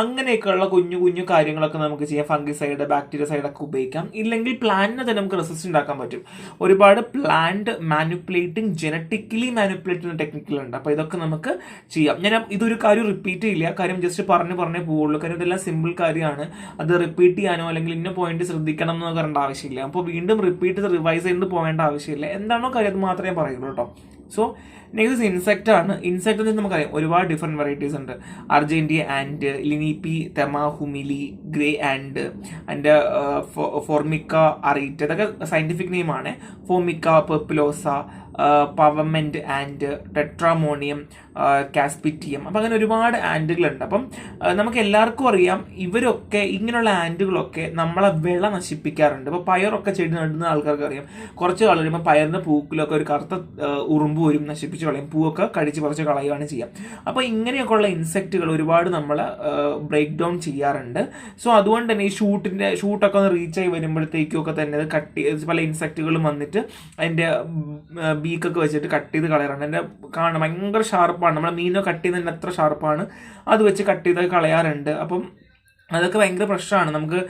അങ്ങനെയൊക്കെയുള്ള കുഞ്ഞു കുഞ്ഞു കാര്യങ്ങളൊക്കെ നമുക്ക് ചെയ്യാം. ഫംഗിസൈഡ്, ബാക്ടീരിയ സൈഡൊക്കെ ഉപയോഗിക്കാം. ഇല്ലെങ്കിൽ പ്ലാന്റിനെ തന്നെ നമുക്ക് റെസിസ്റ്റന്റ് ആക്കാൻ പറ്റും. ഒരുപാട് പ്ലാന്റ് മാനിപ്പുലേറ്റിംഗ്, ജനറ്റിക്കലി മാനിപ്പുലേറ്റ് ചെയ്യുന്ന ടെക്നിക്കുകളുണ്ട്. അപ്പോൾ ഇതൊക്കെ നമുക്ക് ചെയ്യാം. ഞാൻ ഇതൊരു കാര്യം റിപ്പീറ്റ് ചെയ്യില്ല, കാര്യം ജസ്റ്റ് പറഞ്ഞേ പോവുള്ളൂ. കാര്യം ഇതെല്ലാം സിമ്പിൾ കാര്യമാണ്. അത് റിപ്പീറ്റ് ചെയ്യാനോ അല്ലെങ്കിൽ ഇന്ന പോയിന്റ് ശ്രദ്ധിക്കണം എന്ന് പറയേണ്ട ആവശ്യമില്ല. അപ്പോൾ വീണ്ടും റിപ്പീറ്റ് റിവൈസ് ചെയ്ത് പോകേണ്ട ആവശ്യമില്ല. എന്താണോ കാര്യം അത് മാത്രമേ പറയുള്ളൂ കേട്ടോ. സോ നെക്സ്റ്റ് ഇൻസെക്റ്റ് ആണ്. ഇൻസെക്റ്റ് എന്ന് നമുക്കറിയാം ഒരുപാട് ഡിഫറെൻറ്റ് വെറൈറ്റീസ് ഉണ്ട്. അർജന്റീയ ആൻഡ്, ലിനിപ്പി തെമാഹുമിലി, ഗ്രേ ആൻഡ്, അതിൻ്റെ ഫോർമിക്ക അറീറ്റ്, ഇതൊക്കെ സയൻറ്റിഫിക് നെയിമാണ്. ഫോർമിക്ക പെർപ്പിലോസ, പവമെന്റ് ആൻഡ്, ടെട്രാമോണിയം, കാസ്പിറ്റിയം. അപ്പം അങ്ങനെ ഒരുപാട് ആൻഡുകളുണ്ട്. അപ്പം നമുക്ക് എല്ലാവർക്കും അറിയാം ഇവരൊക്കെ ഇങ്ങനെയുള്ള ആൻഡുകളൊക്കെ നമ്മളെ വിള നശിപ്പിക്കാറുണ്ട്. ഇപ്പോൾ പയറൊക്കെ ചെടി നടുന്ന ആൾക്കാർക്ക് അറിയാം, കുറച്ച് കാലം കഴിയുമ്പോൾ പയറിൻ്റെ പൂക്കിലൊക്കെ ഒരു കറുത്ത ഉറുമ്പ് വരും, നശിപ്പിച്ച് കളയും, പൂവൊക്കെ കടിച്ച് പറിച്ച് കളയുകയാണ് ചെയ്യുക. അപ്പോൾ ഇങ്ങനെയൊക്കെയുള്ള ഇൻസെക്റ്റുകൾ ഒരുപാട് നമ്മളെ ബ്രേക്ക് ഡൗൺ ചെയ്യാറുണ്ട്. സോ അതുകൊണ്ട് തന്നെ ഈ ഷൂട്ടൊക്കെ ഒന്ന് റീച്ച് ആയി വരുമ്പോഴത്തേക്കും ഒക്കെ തന്നെ അത് പല ഇൻസെക്റ്റുകളും വന്നിട്ട് അതിൻ്റെ ബീക്കൊക്കെ വെച്ചിട്ട് കട്ട് ചെയ്ത് കളയാറുണ്ട്. എൻ്റെ കാണാൻ ഭയങ്കര ഷാർപ്പാണ്. നമ്മളെ മീനോ കട്ട് ചെയ്യുന്നതിന് എത്ര ഷാർപ്പാണ് അത് വെച്ച് കട്ട് ചെയ്ത് കളയാറുണ്ട്. അപ്പം അതൊക്കെ ഭയങ്കര പ്രശ്നമാണ്. നമുക്ക്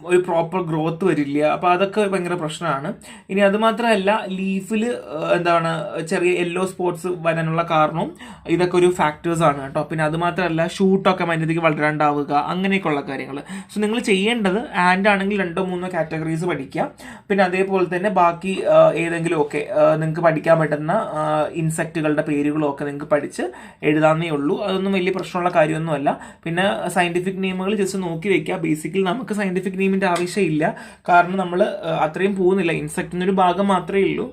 ഒരു പ്രോപ്പർ ഗ്രോത്ത് വരില്ല. അപ്പോൾ അതൊക്കെ ഭയങ്കര പ്രശ്നമാണ്. ഇനി അതുമാത്രമല്ല, ലീഫിൽ എന്താണ് ചെറിയ യെല്ലോ സ്പോട്ട്സ് വരാനുള്ള കാരണവും ഇതൊക്കെ ഒരു ഫാക്ടേഴ്സാണ് കേട്ടോ. പിന്നെ അതുമാത്രമല്ല ഷൂട്ടൊക്കെ മരുന്നതിക്ക് വളരാണ്ടാവുക, അങ്ങനെയൊക്കെയുള്ള കാര്യങ്ങൾ. സോ നിങ്ങൾ ചെയ്യേണ്ടത് ആൻഡ് ആണെങ്കിൽ 2-3 കാറ്റഗറീസ് പഠിക്കുക. പിന്നെ അതേപോലെ തന്നെ ബാക്കി ഏതെങ്കിലും ഒക്കെ നിങ്ങൾക്ക് പഠിക്കാൻ പറ്റുന്ന ഇൻസെക്റ്റുകളുടെ പേരുകളൊക്കെ നിങ്ങൾക്ക് പഠിച്ച് എഴുതാന്നേ ഉള്ളൂ. അതൊന്നും വലിയ പ്രശ്നമുള്ള കാര്യമൊന്നുമല്ല. പിന്നെ സയൻറ്റിഫിക് നെയിമുകൾ ജസ്റ്റ് നോക്കി വെക്കുക. ബേസിക്കലി നമുക്ക് സയന്റിഫിക് നെയിമിന്റെ ആവശ്യമില്ല, കാരണം നമ്മൾ അത്രയും പോകുന്നില്ല. ഇൻസെക്റ്റിന്റെ ഒരു ഭാഗം മാത്രമേ ഉള്ളൂ.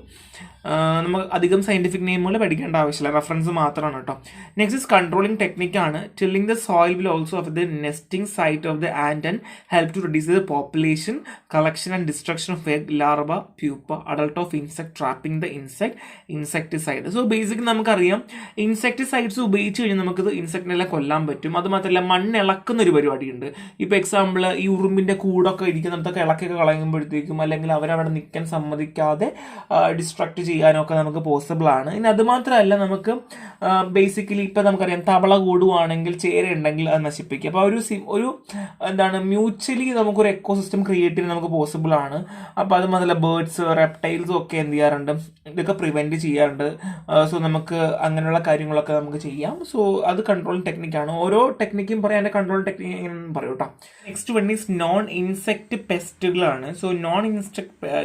നമുക്ക് അധികം സയന്റിഫിക് നെയിമുകൾ പഠിക്കേണ്ട ആവശ്യമില്ല, റെഫറൻസ് മാത്രമാണ് കേട്ടോ. നെക്സ്റ്റ് ഇസ് കൺട്രോളിംഗ് ടെക്നിക്കാണ്. Tilling the soil will also of the nesting site of the and and help to reduce the population, collection and destruction of egg, larva, pupa, adult of insect, trapping the insecticide. So basically നമുക്കറിയാം insecticides ഉപയോഗിച്ച് കഴിഞ്ഞാൽ നമുക്കിത് ഇൻസെക്റ്റിനെല്ലാം കൊല്ലാൻ പറ്റും. അത് മാത്രമല്ല മണ്ണ് ഇളക്കുന്ന ഒരു പരിപാടിയുണ്ട്. ഇപ്പോൾ എക്സാമ്പിൾ ഈ ഉറുമ്പിൻ്റെ കൂടൊക്കെ ഇരിക്കുന്നിടത്തൊക്കെ ഇളക്കൊക്കെ കളയുമ്പോഴത്തേക്കും, അല്ലെങ്കിൽ അവരവിടെ നിൽക്കാൻ സമ്മതിക്കാതെ ഡിസ്ട്രക്ട് ചെയ്യാനൊക്കെ നമുക്ക് പോസിബിൾ ആണ്. ഇനി അതുമാത്രമല്ല നമുക്ക് ബേസിക്കലി ഇപ്പം നമുക്കറിയാം തവള കൂടുവാണെങ്കിൽ ചേര ഉണ്ടെങ്കിൽ അത് നശിപ്പിക്കുക. അപ്പോൾ ഒരു എന്താണ് മ്യൂച്വലി നമുക്കൊരു എക്കോസിസ്റ്റം ക്രിയേറ്റ് ചെയ്യാൻ നമുക്ക് പോസിബിൾ ആണ്. അപ്പോൾ അത് മാത്രമല്ല ബേർഡ്സ്, റെപ്റ്റൈൽസും ഒക്കെ എന്ത് ചെയ്യാറുണ്ട്, ഇതൊക്കെ പ്രിവെൻറ്റ് ചെയ്യാറുണ്ട്. സോ നമുക്ക് അങ്ങനെയുള്ള കാര്യങ്ങളൊക്കെ നമുക്ക് ചെയ്യാം. സോ അത് കൺട്രോളിങ് ടെക്നിക്കാണ്. ഓരോ ടെക്നിക്കും പറയാൻ എൻ്റെ കൺട്രോൾ ടെക്നിക്ക് എങ്ങനെയാണെന്ന് പറയൂ കേട്ടോ. Next one is non insect പെസ്റ്റുകളാണ്. സോ നോൺ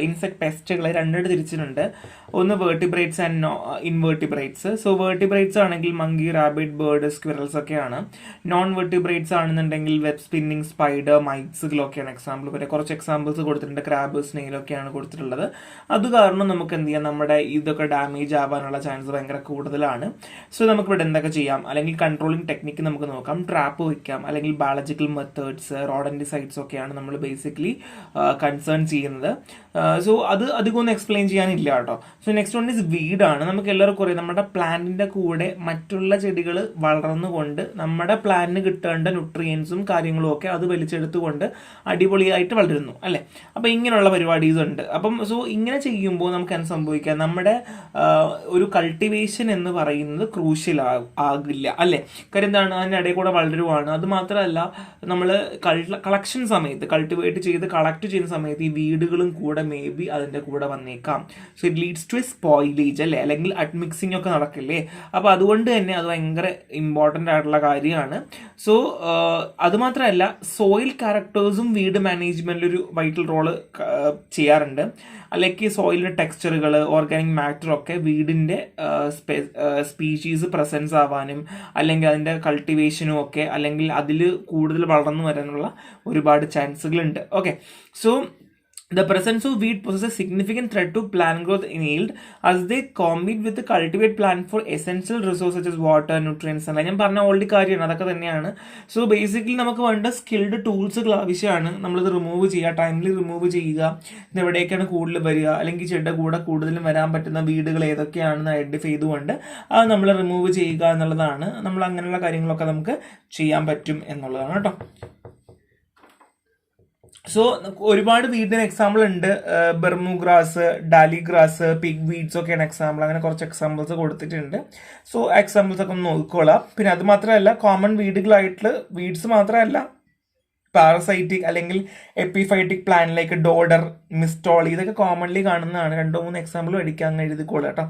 ഇൻസെക്ട് പെസ്റ്റുകളെ രണ്ടായിട്ട് തിരിച്ചിട്ടുണ്ട്. ഒന്ന് vertebrates and invertebrates. So vertebrates ആണെങ്കിൽ മങ്കി, റാബിറ്റ്, ബേർഡ്, സ്ക്വിറൽസ് ഒക്കെയാണ്. നോൺ വേർട്ടിബ്രേറ്റ്സ് ആണെന്നുണ്ടെങ്കിൽ വെബ് സ്പിന്നിങ്, സ്പൈഡർ, മൈറ്റ്സുകളൊക്കെയാണ് എക്സാമ്പിൾ. പിന്നെ കുറച്ച് എക്സാമ്പിൾസ് കൊടുത്തിട്ടുണ്ട്, ക്രാബ്, സ്നെയിലൊക്കെയാണ് കൊടുത്തിട്ടുള്ളത്. അത് കാരണം നമുക്ക് എന്ത് ചെയ്യാം, നമ്മുടെ ഇതൊക്കെ ഡാമേജ് ആവാനുള്ള ചാൻസ് ഭയങ്കര കൂടുതലാണ്. സോ നമുക്ക് ഇവിടെ എന്തൊക്കെ ചെയ്യാം, അല്ലെങ്കിൽ കൺട്രോളിങ് ടെക്നിക്ക് നമുക്ക് നോക്കാം. ട്രാപ്പ് വയ്ക്കാം, അല്ലെങ്കിൽ ബയോളജിക്കൽ മെത്തേഡ്സ്, റോഡന്റിസൈഡ്സ് ഒക്കെയാണ് നമ്മൾ ബേസിക്കലി കൺസേൺ ചെയ്യുന്നത്. സോ അത് അധികം ഒന്നും എക്സ്പ്ലെയിൻ ചെയ്യാനില്ല കേട്ടോ. സോ നെക്സ്റ്റ് വൺ ഇസ് വീഡാണ്. നമുക്ക് എല്ലാവർക്കും അറിയാം നമ്മുടെ പ്ലാന്റിന്റെ കൂടെ മറ്റുള്ള ചെടികൾ വളർന്നുകൊണ്ട് നമ്മുടെ പ്ലാന്റിന് കിട്ടേണ്ട ന്യൂട്രിയൻസും കാര്യങ്ങളും ഒക്കെ അത് വലിച്ചെടുത്തുകൊണ്ട് അടിപൊളിയായിട്ട് വളരുന്നു അല്ലേ. അപ്പം ഇങ്ങനെയുള്ള പരിപാടീസ് ഉണ്ട്. അപ്പം സോ ഇങ്ങനെ ചെയ്യുമ്പോൾ നമുക്ക് എന്ത് സംഭവിക്കാം, നമ്മുടെ ഒരു കൾട്ടിവേഷൻ എന്ന് പറയുന്നത് ക്രൂഷ്യൽ ആകില്ല അല്ലേ. കാര്യം എന്താണ്, അതിൻ്റെ ഇടയിൽ കൂടെ വളരുവാണ്. അത് മാത്രമല്ല നമ്മൾ കളക്ഷൻ സമയത്ത് കൾട്ടിവേറ്റ് ചെയ്ത് കളക്ട് ചെയ്യുന്ന സമയത്ത് ഈ വീടുകളും കൂടെ മേ ബി അതിൻ്റെ കൂടെ വന്നേക്കാം. So it leads to a spoilage അല്ലേ, അല്ലെങ്കിൽ അഡ്മിക്സിങ് ഒക്കെ നടക്കില്ലേ. അപ്പോൾ അതുകൊണ്ട് തന്നെ അത് ഭയങ്കര ഇമ്പോർട്ടൻ്റ് ആയിട്ടുള്ള കാര്യമാണ്. സോ അതുമാത്രമല്ല സോയിൽ ക്യാരക്ടേഴ്സും വീട് മാനേജ്മെൻറ്റിൽ ഒരു വൈറ്റൽ റോള് ചെയ്യാറുണ്ട്. അല്ലെങ്കിൽ സോയിലിൻ്റെ ടെക്സ്ചറുകൾ, ഓർഗാനിക് മാറ്റർ ഒക്കെ വീടിൻ്റെ സ്പീഷീസ് പ്രസൻസ് ആവാനും അല്ലെങ്കിൽ അതിൻ്റെ കൾട്ടിവേഷനും ഒക്കെ അല്ലെങ്കിൽ അതിൽ കൂടുതൽ വളർന്നു വരാനുള്ള ഒരുപാട് ചാൻസുകളുണ്ട്. Okay, so the presence of weed poses a significant threat to plant growth in yield as they compete with the cultivate plant for essential resources such as water, nutrients and ഞാൻ പറഞ്ഞ ഓൾറെഡി കാര്യമാണ്, അതൊക്കെ തന്നെയാണ്. So basically നമുക്ക് വേണ്ട skilled ടൂൾസുകൾ ആവശ്യമാണ്. നമ്മളിത് remove ചെയ്യുക, ടൈംലി റിമൂവ് ചെയ്യുക, ഇത് എവിടേക്കാണ് കൂടുതൽ വരിക, അല്ലെങ്കിൽ ചെടിയുടെ കൂടെ കൂടുതലും വരാൻ പറ്റുന്ന വീടുകൾ ഏതൊക്കെയാണെന്ന് ഐഡന്റിഫൈ ചെയ്തുകൊണ്ട് അത് നമ്മൾ റിമൂവ് ചെയ്യുക എന്നുള്ളതാണ്. നമ്മൾ അങ്ങനെയുള്ള കാര്യങ്ങളൊക്കെ നമുക്ക് ചെയ്യാൻ പറ്റും എന്നുള്ളതാണ് കേട്ടോ. സോ ഒരുപാട് വീടിന് എക്സാമ്പിൾ ഉണ്ട്. ബെർമു ഗ്രാസ്, ഡാലി ഗ്രാസ്, പിഗ് വീഡ്സ് ഒക്കെയാണ് എക്സാമ്പിൾ. അങ്ങനെ കുറച്ച് എക്സാമ്പിൾസ് കൊടുത്തിട്ടുണ്ട്. സോ എക്സാമ്പിൾസ് ഒക്കെ ഒന്ന് നോക്കിക്കോളാം. പിന്നെ അത് മാത്രമല്ല കോമൺ വീടുകളായിട്ടുള്ള വീഡ്സ് മാത്രമല്ല പാരസൈറ്റിക് അല്ലെങ്കിൽ എപ്പിഫൈറ്റിക് പ്ലാന്റിലേക്ക് ഡോഡർ, മിസ്റ്റോൾ, ഇതൊക്കെ കോമൺലി കാണുന്നതാണ്. 2-3 എക്സാമ്പിൾ പഠിക്കാൻ എഴുതിക്കോളൂ കേട്ടോ.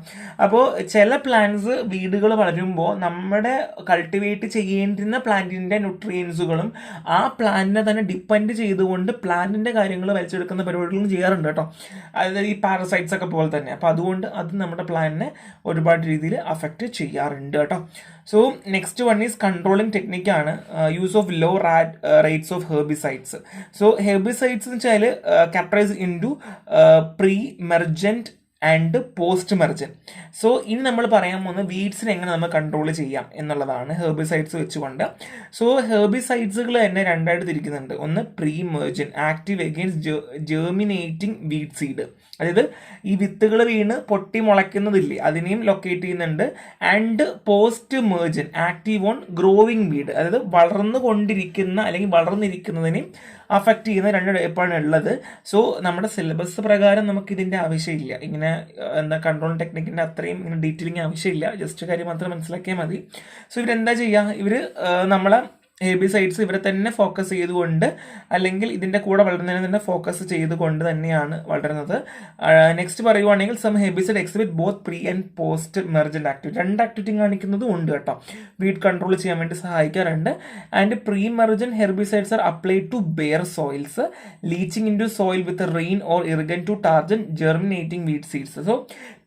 അപ്പോൾ ചില പ്ലാന്റ്സ് വീടുകൾ വളരുമ്പോൾ നമ്മുടെ കൾട്ടിവേറ്റ് ചെയ്യേണ്ടുന്ന പ്ലാന്റിന്റെ ന്യൂട്രിയൻസുകളും ആ പ്ലാന്റിനെ തന്നെ ഡിപ്പെൻഡ് ചെയ്തുകൊണ്ട് പ്ലാന്റിന്റെ കാര്യങ്ങൾ വലിച്ചെടുക്കുന്ന പരിപാടികളും ചെയ്യാറുണ്ട് കേട്ടോ. അതായത് ഈ പാരസൈറ്റ്സ് ഒക്കെ പോലെ തന്നെ. അപ്പോൾ അതുകൊണ്ട് അത് നമ്മുടെ പ്ലാന്റിനെ ഒരുപാട് രീതിയിൽ അഫക്റ്റ് ചെയ്യാറുണ്ട് കേട്ടോ. So next one is controlling ടെക്നിക്കാണ് use of low rates of herbicides. So herbicides എന്ന് വെച്ചാൽ categorise into pre emergent and post emergent. So ഇനി നമ്മൾ പറയാൻ പോകുന്നത് വീഡ്സിനെ എങ്ങനെ നമ്മൾ കൺട്രോൾ ചെയ്യാം എന്നുള്ളതാണ് ഹെർബിസൈഡ്സ് വെച്ചുകൊണ്ട്. സോ ഹെർബിസൈഡ്സുകൾ തന്നെ രണ്ടായിട്ട് തിരിക്കുന്നുണ്ട്. ഒന്ന് pre emergent, active against germinating weed seed, അതായത് ഈ വിത്തുകൾ വീണ് പൊട്ടി മുളയ്ക്കുന്നതില്ലേ അതിനെയും ലൊക്കേറ്റ് ചെയ്യുന്നുണ്ട്. And post emergent, active on growing weed, അതായത് വളർന്നു കൊണ്ടിരിക്കുന്ന അല്ലെങ്കിൽ വളർന്നിരിക്കുന്നതിനെയും അഫക്റ്റ് ചെയ്യുന്ന രണ്ട് ടൈപ്പാണ് ഉള്ളത്. സോ നമ്മുടെ സിലബസ് പ്രകാരം നമുക്ക് ഇതിൻ്റെ ആവശ്യമില്ല, ഇങ്ങനെ എന്താ കൺട്രോൾ ടെക്നിക്കിൻ്റെ അത്രയും ഇങ്ങനെ ഡീറ്റെയിലിംഗ് ആവശ്യമില്ല. ജസ്റ്റ് കാര്യം മാത്രം മനസ്സിലാക്കിയാൽ മതി. സോ ഇവരെന്താ ചെയ്യുക, ഇവർ നമ്മളെ ഹെർബിസൈഡ്സ് ഇവരെ തന്നെ ഫോക്കസ് ചെയ്തുകൊണ്ട് അല്ലെങ്കിൽ ഇതിൻ്റെ കൂടെ വളരുന്നതിനെ തന്നെ ഫോക്കസ് ചെയ്തുകൊണ്ട് തന്നെയാണ് വളരുന്നത്. നെക്സ്റ്റ് പറയുവാണെങ്കിൽ some herbicide exhibit both pre and post emergent activity, രണ്ട് ആക്ടിവിറ്റി കാണിക്കുന്നതും ഉണ്ട് കേട്ടോ. വീഡ് കൺട്രോൾ ചെയ്യാൻ വേണ്ടി സഹായിക്കാറുണ്ട്. And pre emergent herbicides are applied to bare soils, leaching into soil with rain or irrigation to ടാർജന്റ് germinating weed seeds. So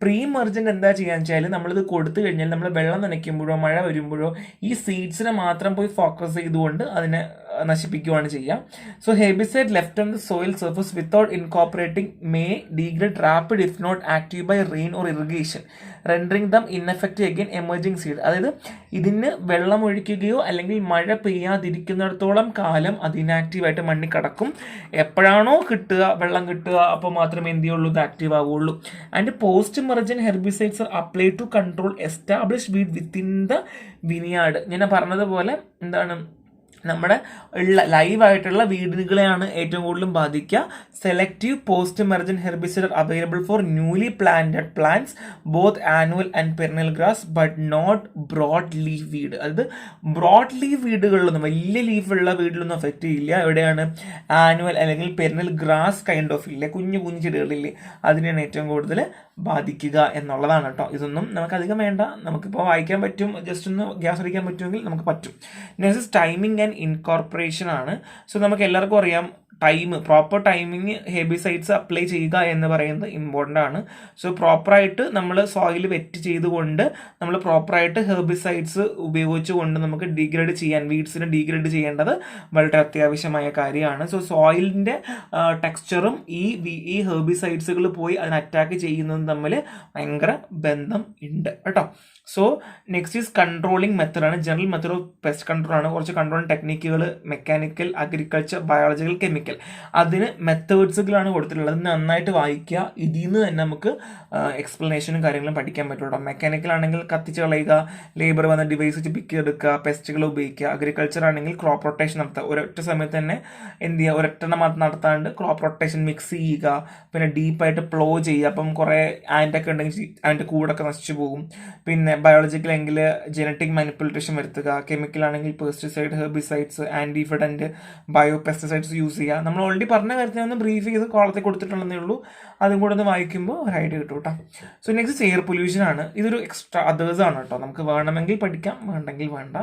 pre emergent എന്താ ചെയ്യാന്ന് വെച്ചാൽ നമ്മളിത് കൊടുത്തു കഴിഞ്ഞാൽ നമ്മൾ വെള്ളം നനയ്ക്കുമ്പോഴോ മഴ വരുമ്പോഴോ ഈ സീഡ്സിനെ മാത്രം പോയി ഫോക്കസ് ചെയ്തുകൊണ്ട് അതിനെ നശിപ്പിക്കുകയാണ് ചെയ്യുക. So herbicide left on the soil surface without incorporating may degrade rapid if not active by rain or irrigation, rendering them ineffective again emerging seed. അതായത് ഇതിന് വെള്ളം ഒഴിക്കുകയോ അല്ലെങ്കിൽ മഴ പെയ്യാതിരിക്കുന്നിടത്തോളം കാലം അത് ഇനാക്റ്റീവായിട്ട് മണ്ണിൽ കിടക്കും. എപ്പോഴാണോ വെള്ളം കിട്ടുക അപ്പോൾ മാത്രമേ എന്ത് ചെയ്യുള്ളൂ, ഇത് ആക്റ്റീവ് ആവുള്ളൂ. And post emergent herbicides are apply to control establish weed within the vineyard. ഞാൻ പറഞ്ഞതുപോലെ എന്താണ് നമ്മുടെ ലൈവായിട്ടുള്ള വീടുകളെയാണ് ഏറ്റവും കൂടുതലും ബാധിക്കുക. Selective post emergent herbicide are available for newly planted plants both annual and perennial grass but not broad leaf weed. അതായത് ബ്രോഡ് ലീഫ് വീടുകളിലൊന്നും വലിയ ലീഫുള്ള വീട്ടിലൊന്നും എഫക്റ്റ് ചെയ്യില്ല. എവിടെയാണ് ആനുവൽ അല്ലെങ്കിൽ പെർനൽ ഗ്രാസ് കൈൻഡ് ഓഫ് ഇല്ലേ, കുഞ്ഞു കുഞ്ഞു ചെടികളില്ലേ, അതിനെയാണ് ഏറ്റവും കൂടുതൽ ബാധിക്കുക എന്നുള്ളതാണ് കേട്ടോ. ഇതൊന്നും നമുക്ക് അധികം വേണ്ട, നമുക്കിപ്പോൾ വായിക്കാൻ പറ്റും, ജസ്റ്റ് ഒന്ന് ഗ്യാസ് അടിക്കാൻ പറ്റുമെങ്കിൽ നമുക്ക് പറ്റും. നെക്സ്റ്റ് ടൈമിംഗ് ആൻഡ് ഇൻകോർപ്പറേഷൻ ആണ്. സോ നമുക്ക് എല്ലാവർക്കും അറിയാം പ്രോപ്പർ ടൈമിങ് ഹെർബിസൈഡ്സ് അപ്ലൈ ചെയ്യുക എന്ന് പറയുന്നത് ഇമ്പോർട്ടൻ്റ് ആണ്. സോ പ്രോപ്പറായിട്ട് നമ്മൾ സോയിൽ വെറ്റ് ചെയ്തുകൊണ്ട് നമ്മൾ പ്രോപ്പറായിട്ട് ഹെർബിസൈഡ്സ് ഉപയോഗിച്ചുകൊണ്ട് നമുക്ക് ഡീഗ്രേഡ് ചെയ്യാൻ, വീഡ്സിനെ ഡീഗ്രേഡ് ചെയ്യേണ്ടത് വളരെ അത്യാവശ്യമായ കാര്യമാണ്. സോ സോയിലിൻ്റെ ടെക്സ്ചറും ഈ ഹെർബിസൈഡ്സുകൾ പോയി അതിനെ അറ്റാക്ക് ചെയ്യുന്നതും തമ്മിൽ ഭയങ്കര ബന്ധം ഉണ്ട് കേട്ടോ. സോ നെക്സ്റ്റ് ഈസ് കൺട്രോളിങ് മെത്തഡാണ്. General method of pest control ആണ്. കുറച്ച് കൺട്രോളിങ് ടെക്നിക്കുകൾ മെക്കാനിക്കൽ, അഗ്രികൾച്ചർ, ബയോളജിക്കൽ, കെമിക്കൽ, അതിന് മെത്തേഡ്സുകളാണ് കൊടുത്തിട്ടുള്ളത്. നന്നായിട്ട് വായിക്കുക, ഇതിൽ നിന്ന് തന്നെ നമുക്ക് എക്സ്പ്ലനേഷനും കാര്യങ്ങളും പഠിക്കാൻ പറ്റുള്ളൂ. മെക്കാനിക്കൽ ആണെങ്കിൽ കത്തിച്ച് കളയുക, ലേബർ വന്ന ഡിവൈസ് വെച്ച് പിക്ക് എടുക്കുക, പെസ്റ്റുകൾ ഉപയോഗിക്കുക. അഗ്രികൾച്ചർ ആണെങ്കിൽ ക്രോപ്പ് റൊട്ടേഷൻ നടത്തുക, ഒരൊറ്റ സമയത്ത് തന്നെ എന്ത് ചെയ്യുക, ഒരൊറ്റെണ്ണം മാത്രം നടത്താണ്ട് ക്രോപ്പ് റൊട്ടേഷൻ മിക്സ് ചെയ്യുക. പിന്നെ ഡീപ്പായിട്ട് പ്ലോ ചെയ്യുക, അപ്പം കുറേ ആൻറ്റൊക്കെ ഉണ്ടെങ്കിൽ അതിൻ്റെ കൂടൊക്കെ നശിച്ചു പോകും. പിന്നെ ബയോളജിക്കൽ എങ്കിൽ ജനറ്റിക് മാനിപ്പുലേഷൻ വരുത്തുക. കെമിക്കൽ ആണെങ്കിൽ pesticide, herbicides, antifeedant, bio pesticides use ചെയ്യുക. നമ്മൾ ഓൾറെഡി പറഞ്ഞ കാര്യത്തിൽ ഒന്ന് ബ്രീഫ് ചെയ്ത് കോളത്തിൽ കൊടുത്തിട്ടുള്ളതേ ഉള്ളൂ, അതും കൂടെ ഒന്ന് വായിക്കുമ്പോൾ ഒരു ഐഡിയ കിട്ടും കേട്ടോ. സോ നെക്സ്റ്റ് എയർ പൊല്യൂഷൻ ആണ്. ഇതൊരു എക്സ്ട്രാ അതേഴ്സ് ആണ് കേട്ടോ, നമുക്ക് വേണമെങ്കിൽ പഠിക്കാം, വേണ്ടെങ്കിൽ വേണ്ട.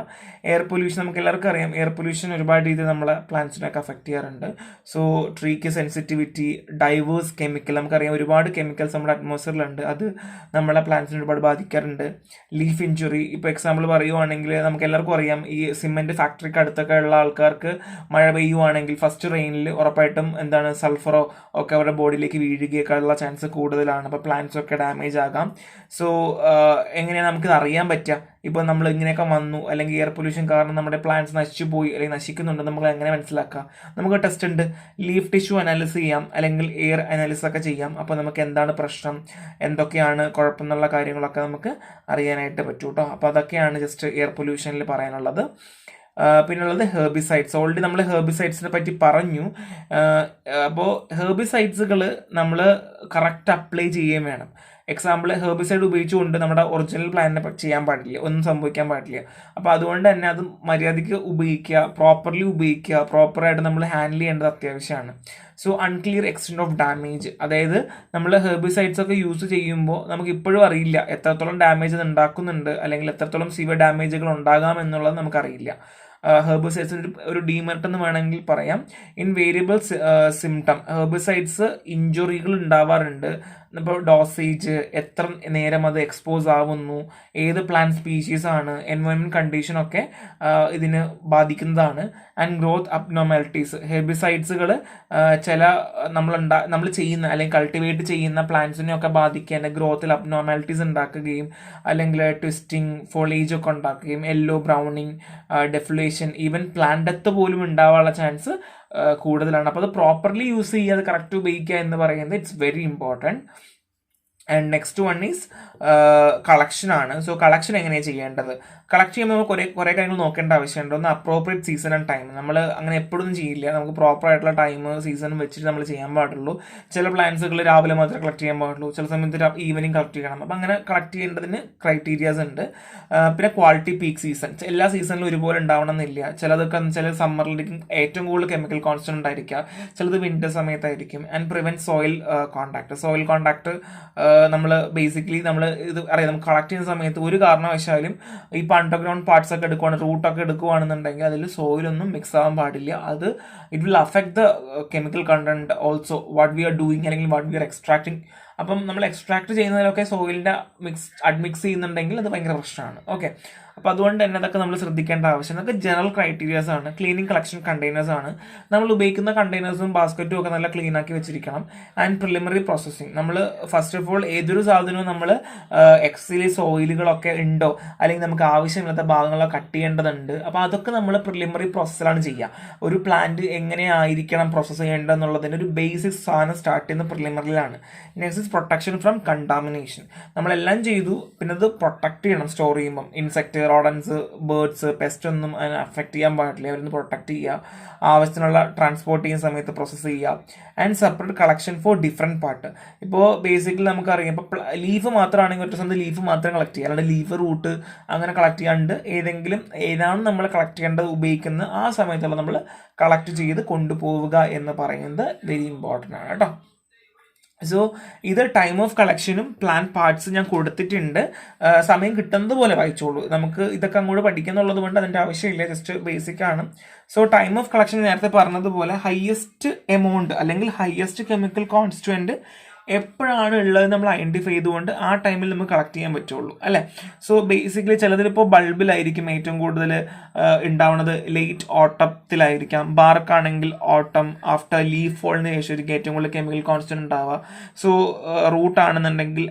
എയർ പൊല്യൂഷൻ നമുക്ക് എല്ലാവർക്കും അറിയാം. എയർ പൊല്യൂഷൻ ഒരുപാട് രീതിയിൽ നമ്മളെ പ്ലാന്റ്സിനൊക്കെ അഫക്റ്റ് ചെയ്യാറുണ്ട്. സോ ട്രീക്ക് സെൻസിറ്റിവിറ്റി, ഡൈവേഴ്സ് കെമിക്കൽ, നമുക്കറിയാം ഒരുപാട് കെമിക്കൽസ് നമ്മുടെ അറ്റ്മോസ്ഫിയറിലുണ്ട്, അത് നമ്മളെ പ്ലാന്റ്സിനെ ഒരുപാട് ബാധിക്കാറുണ്ട്. ലീഫ് ഇഞ്ചുറി, ഇപ്പോൾ എക്സാമ്പിൾ പറയുവാണെങ്കിൽ നമുക്ക് എല്ലാവർക്കും അറിയാം, ഈ സിമെൻറ്റ് ഫാക്ടറിക്ക് അടുത്തൊക്കെ ഉള്ള ആൾക്കാർക്ക് മഴ പെയ്യുവാണെങ്കിൽ ഫസ്റ്റ് റെയിനിൽ ഉറപ്പായിട്ടും എന്താണ് സൾഫറോ ഒക്കെ അവരുടെ ബോഡിയിലേക്ക് വീഴുകയൊക്കെ ഉള്ള ചാൻസ് കൂടുതലാണ്. അപ്പോൾ പ്ലാന്റ്സ് ഒക്കെ ഡാമേജ് ആകാം. സോ എങ്ങനെയാണ് നമുക്കിത് അറിയാൻ പറ്റുക? ഇപ്പോൾ നമ്മൾ ഇങ്ങനെയൊക്കെ വന്നു അല്ലെങ്കിൽ എയർ പൊല്യൂഷൻ കാരണം നമ്മുടെ പ്ലാന്റ്സ് നശിച്ചു പോയി അല്ലെങ്കിൽ നശിക്കുന്നുണ്ട്, നമുക്ക് എങ്ങനെ മനസ്സിലാക്കാം? നമുക്ക് ടെസ്റ്റ് ഉണ്ട്, ലീഫ് ടിഷ്യൂ അനാലിസ് ചെയ്യാം അല്ലെങ്കിൽ എയർ അനാലിസിസ് ഒക്കെ ചെയ്യാം. അപ്പോൾ നമുക്ക് എന്താണ് പ്രശ്നം, എന്തൊക്കെയാണ് കുഴപ്പമെന്നുള്ള കാര്യങ്ങളൊക്കെ നമുക്ക് അറിയാനായിട്ട് പറ്റും കേട്ടോ. അപ്പോൾ അതൊക്കെയാണ് ജസ്റ്റ് എയർ പൊല്യൂഷനിൽ പറയാനുള്ളത്. പിന്നുള്ളത് ഹെർബിസൈഡ്സ്. ഓൾറെഡി നമ്മൾ ഹെർബിസൈഡ്സിനെ പറ്റി പറഞ്ഞു. അപ്പോൾ ഹെർബിസൈഡ്സുകൾ നമ്മൾ കറക്റ്റ് അപ്ലൈ ചെയ്യുകയും വേണം. എക്സാമ്പിൾ ഹെർബിസൈഡ് ഉപയോഗിച്ചുകൊണ്ട് നമ്മുടെ ഒറിജിനൽ പ്ലാന്റിനെ ചെയ്യാൻ പാടില്ല, ഒന്നും സംഭവിക്കാൻ പാടില്ല. അപ്പോൾ അതുകൊണ്ട് തന്നെ അത് മര്യാദയ്ക്ക് ഉപയോഗിക്കുക, പ്രോപ്പർലി ഉപയോഗിക്കുക, പ്രോപ്പറായിട്ട് നമ്മൾ ഹാൻഡിൽ ചെയ്യേണ്ടത് അത്യാവശ്യമാണ്. So unclear extent of damage, അതായത് നമ്മൾ ഹെർബിസൈഡ്സ് ഒക്കെ യൂസ് ചെയ്യുമ്പോൾ നമുക്ക് ഇപ്പോഴും അറിയില്ല എത്രത്തോളം ഡാമേജ് അത് ഉണ്ടാക്കുന്നുണ്ട്, അല്ലെങ്കിൽ എത്രത്തോളം സിവിയർ ഡാമേജുകൾ ഉണ്ടാകാം എന്നുള്ളത് നമുക്കറിയില്ല. ഹെർബിസൈഡ്സിൻ്റെ ഒരു ഡീമെറിറ്റ് എന്ന് വേണമെങ്കിൽ പറയാം, ഇൻ വേരിയബിൾ സിംറ്റം, ഹെർബിസൈഡ്സ് ഇഞ്ചുറികൾ ഉണ്ടാവാറുണ്ട്. ഇപ്പോൾ ഡോസേജ്, എത്ര നേരം അത് എക്സ്പോസ് ആവുന്നു, ഏത് പ്ലാന്റ് സ്പീഷീസ് ആണ്, എൻവയോൺമെന്റ് കണ്ടീഷൻ ഒക്കെ ഇതിന് ബാധിക്കുന്നതാണ്. ആൻഡ് ഗ്രോത്ത് അബ്നോർമാലിറ്റീസ്, ഹെർബിസൈഡ്സുകൾ ചില നമ്മൾ ചെയ്യുന്ന അല്ലെങ്കിൽ കൾട്ടിവേറ്റ് ചെയ്യുന്ന പ്ലാന്റ്സിനെയൊക്കെ ബാധിക്കേണ്ട ഗ്രോത്തിൽ അബ്നോർമാലിറ്റീസ് ഉണ്ടാക്കുകയും അല്ലെങ്കിൽ ട്വിസ്റ്റിംഗ്, ഫോളേജ് ഒക്കെ ഉണ്ടാക്കുകയും, yellow browning, defoliation, even plant death പോലും ഉണ്ടാവാനുള്ള ചാൻസ് കൂടുതലാണ്. അപ്പോൾ അത് പ്രോപ്പർലി യൂസ് ചെയ്യുക, അത് കറക്റ്റ് ഉപയോഗിക്കുക എന്ന് പറയുന്നത് it's very important. And next one is collection ആണ്. സോ കളക്ഷൻ എങ്ങനെയാണ് ചെയ്യേണ്ടത്? കളക്ട് ചെയ്യുമ്പോൾ നമ്മൾ കുറേ കാര്യങ്ങൾ നോക്കേണ്ട ആവശ്യമുണ്ട്. ഒന്ന് അപ്രോപ്രിയേറ്റ് സീസൺ ആൻഡ് ടൈം. നമ്മൾ അങ്ങനെ എപ്പോഴും ചെയ്യില്ല, നമുക്ക് പ്രോപ്പർ ആയിട്ടുള്ള ടൈം സീസണും വെച്ചിട്ട് നമ്മൾ ചെയ്യാൻ പാടുള്ളൂ. ചില പ്ലാന്റ്സുകൾ രാവിലെ മാത്രമേ കളക്ട് ചെയ്യാൻ പാടുള്ളൂ, ചില സമയത്ത് ഈവനിങ് കളക്ട് ചെയ്യണം. അപ്പം അങ്ങനെ കളക്ട് ചെയ്യേണ്ടതിന് ക്രൈറ്റീരിയാസ് ഉണ്ട്. പിന്നെ ക്വാളിറ്റി പീക്ക് സീസൺ, എല്ലാ സീസണിലും ഒരുപോലെ ഉണ്ടാവണം എന്നില്ല. ചിലതൊക്കെ ചില സമ്മറിലായിരിക്കും ഏറ്റവും കൂടുതൽ കെമിക്കൽ കോൺസ്റ്റന്റ് ഉണ്ടായിരിക്കുക, ചിലത് വിന്റർ സമയത്തായിരിക്കും. ആൻഡ് പ്രിവെന്റ് സോയിൽ കോൺടാക്ട് നമ്മൾ ബേസിക്കലി നമ്മൾ ഇത് അറിയാം, നമുക്ക് കളക്ട് ചെയ്യുന്ന സമയത്ത് ഒരു കാരണവശാലും ഈ അണ്ടർഗ്രൗണ്ട് പാർട്സ് ഒക്കെ എടുക്കുവാണ്, റൂട്ടൊക്കെ എടുക്കുവാണെന്നുണ്ടെങ്കിൽ അതിൽ സോയിലൊന്നും മിക്സ് ആവാൻ പാടില്ല. അത് it will affect the chemical content also what we are doing, അല്ലെങ്കിൽ വാട്ട് വി ആർ എക്സ്ട്രാക്ടിങ്. അപ്പം നമ്മൾ എക്സ്ട്രാക്ട് ചെയ്യുന്നതിലൊക്കെ സോയിലിൻ്റെ അഡ്മിക്സ് ചെയ്യുന്നുണ്ടെങ്കിൽ അത് ഭയങ്കര പ്രശ്നമാണ്. ഓക്കെ, അപ്പോൾ അതുകൊണ്ട് തന്നെ അതൊക്കെ നമ്മൾ ശ്രദ്ധിക്കേണ്ട ആവശ്യം. അതൊക്കെ ജനറൽ ക്രൈറ്റീരിയാസ് ആണ്. ക്ലീനിങ് കളക്ഷൻ കണ്ടെയ്നേഴ്സ് ആണ്. നമ്മൾ ഉപയോഗിക്കുന്ന കണ്ടെയ്നേഴ്സും ബാസ്ക്കറ്റും ഒക്കെ നല്ല ക്ലീൻ ആക്കി വെച്ചിരിക്കണം. ആൻഡ് പ്രിലിമിനറി പ്രോസസ്സിങ്, നമ്മൾ ഫസ്റ്റ് ഓഫ് ഓൾ ഏതൊരു സാധനവും നമ്മൾ എക്സിലി സോയിലുകളൊക്കെ ഉണ്ടോ, അല്ലെങ്കിൽ നമുക്ക് ആവശ്യമില്ലാത്ത ഭാഗങ്ങളൊക്കെ കട്ട് ചെയ്യേണ്ടതുണ്ട്. അപ്പോൾ അതൊക്കെ നമ്മൾ പ്രിലിമിനറി പ്രോസസ്സിലാണ് ചെയ്യുക. ഒരു പ്ലാന്റ് എങ്ങനെയായിരിക്കണം പ്രോസസ്സ് ചെയ്യേണ്ടതെന്നുള്ളതിൻ്റെ ഒരു ബേസിക് സാധനം സ്റ്റാർട്ട് ചെയ്യുന്നത് പ്രിലിമിനറിയിലാണ്. Next is protection from contamination. നമ്മളെല്ലാം ചെയ്തു, പിന്നെ അത് പ്രൊട്ടക്ട് ചെയ്യണം. സ്റ്റോർ ചെയ്യുമ്പം ഇൻസെക്ട്, റോഡൻസ്, ബേർഡ്സ്, പെസ്റ്റ് ഒന്നും അതിനെ അഫക്റ്റ് ചെയ്യാൻ പാടില്ല. അവരൊന്ന് പ്രൊട്ടക്ട് ചെയ്യുക. ആവശ്യത്തിനുള്ള ട്രാൻസ്പോർട്ട് ചെയ്യുന്ന സമയത്ത് പ്രോസസ്സ് ചെയ്യുക. And separate collection for different part. ഇപ്പോൾ ബേസിക്കലി നമുക്കറിയാം, ഇപ്പോൾ ലീഫ് മാത്രമാണെങ്കിൽ ഒറ്റ സമയത്ത് ലീഫ് മാത്രം കളക്ട് ചെയ്യുക, അല്ലാണ്ട് ലീഫ്, റൂട്ട് അങ്ങനെ കളക്ട് ചെയ്യാണ്ട് ഏതാണ് നമ്മൾ കളക്ട് ചെയ്യേണ്ടത് ഉപയോഗിക്കുന്നത് ആ സമയത്തുള്ള നമ്മൾ കളക്ട് ചെയ്ത് കൊണ്ടുപോവുക എന്ന് പറയുന്നത് വെരി ഇമ്പോർട്ടൻ്റ് ആണ് കേട്ടോ. സോ ഇത് ടൈം ഓഫ് കളക്ഷനും പ്ലാന്റ് പാർട്സ് ഞാൻ കൊടുത്തിട്ടുണ്ട്. സമയം കിട്ടുന്നത് പോലെ വായിച്ചോളൂ. നമുക്ക് ഇതൊക്കെ അങ്ങോട്ട് പഠിക്കുന്നുള്ളത് കൊണ്ട് അതിൻ്റെ ആവശ്യമില്ല, ജസ്റ്റ് ബേസിക് ആണ്. സോ ടൈം ഓഫ് കളക്ഷൻ നേരത്തെ പറഞ്ഞതുപോലെ ഹയസ്റ്റ് എമൗണ്ട് അല്ലെങ്കിൽ ഹയസ്റ്റ് കെമിക്കൽ കോൺസ്റ്റുവൻറ്റ് എപ്പോഴാണ് ഉള്ളത് നമ്മൾ ഐഡൻറ്റിഫൈ ചെയ്തുകൊണ്ട് ആ ടൈമിൽ നമുക്ക് കളക്ട് ചെയ്യാൻ പറ്റുള്ളൂ, അല്ലേ? സോ ബേസിക്കലി ചിലതിലിപ്പോൾ ബൾബിലായിരിക്കും ഏറ്റവും കൂടുതൽ ഉണ്ടാവുന്നത്, ലേറ്റ് ഓട്ടത്തിലായിരിക്കാം. ബാർക്കാണെങ്കിൽ ഓട്ടം ആഫ്റ്റർ ലീഫ് ഫോളിന് ശേഷമായിരിക്കും ഏറ്റവും കൂടുതൽ കെമിക്കൽ കോൺസ്റ്റന്റ് ഉണ്ടാവുക. സോ റൂട്ട് ആണെന്നുണ്ടെങ്കിൽ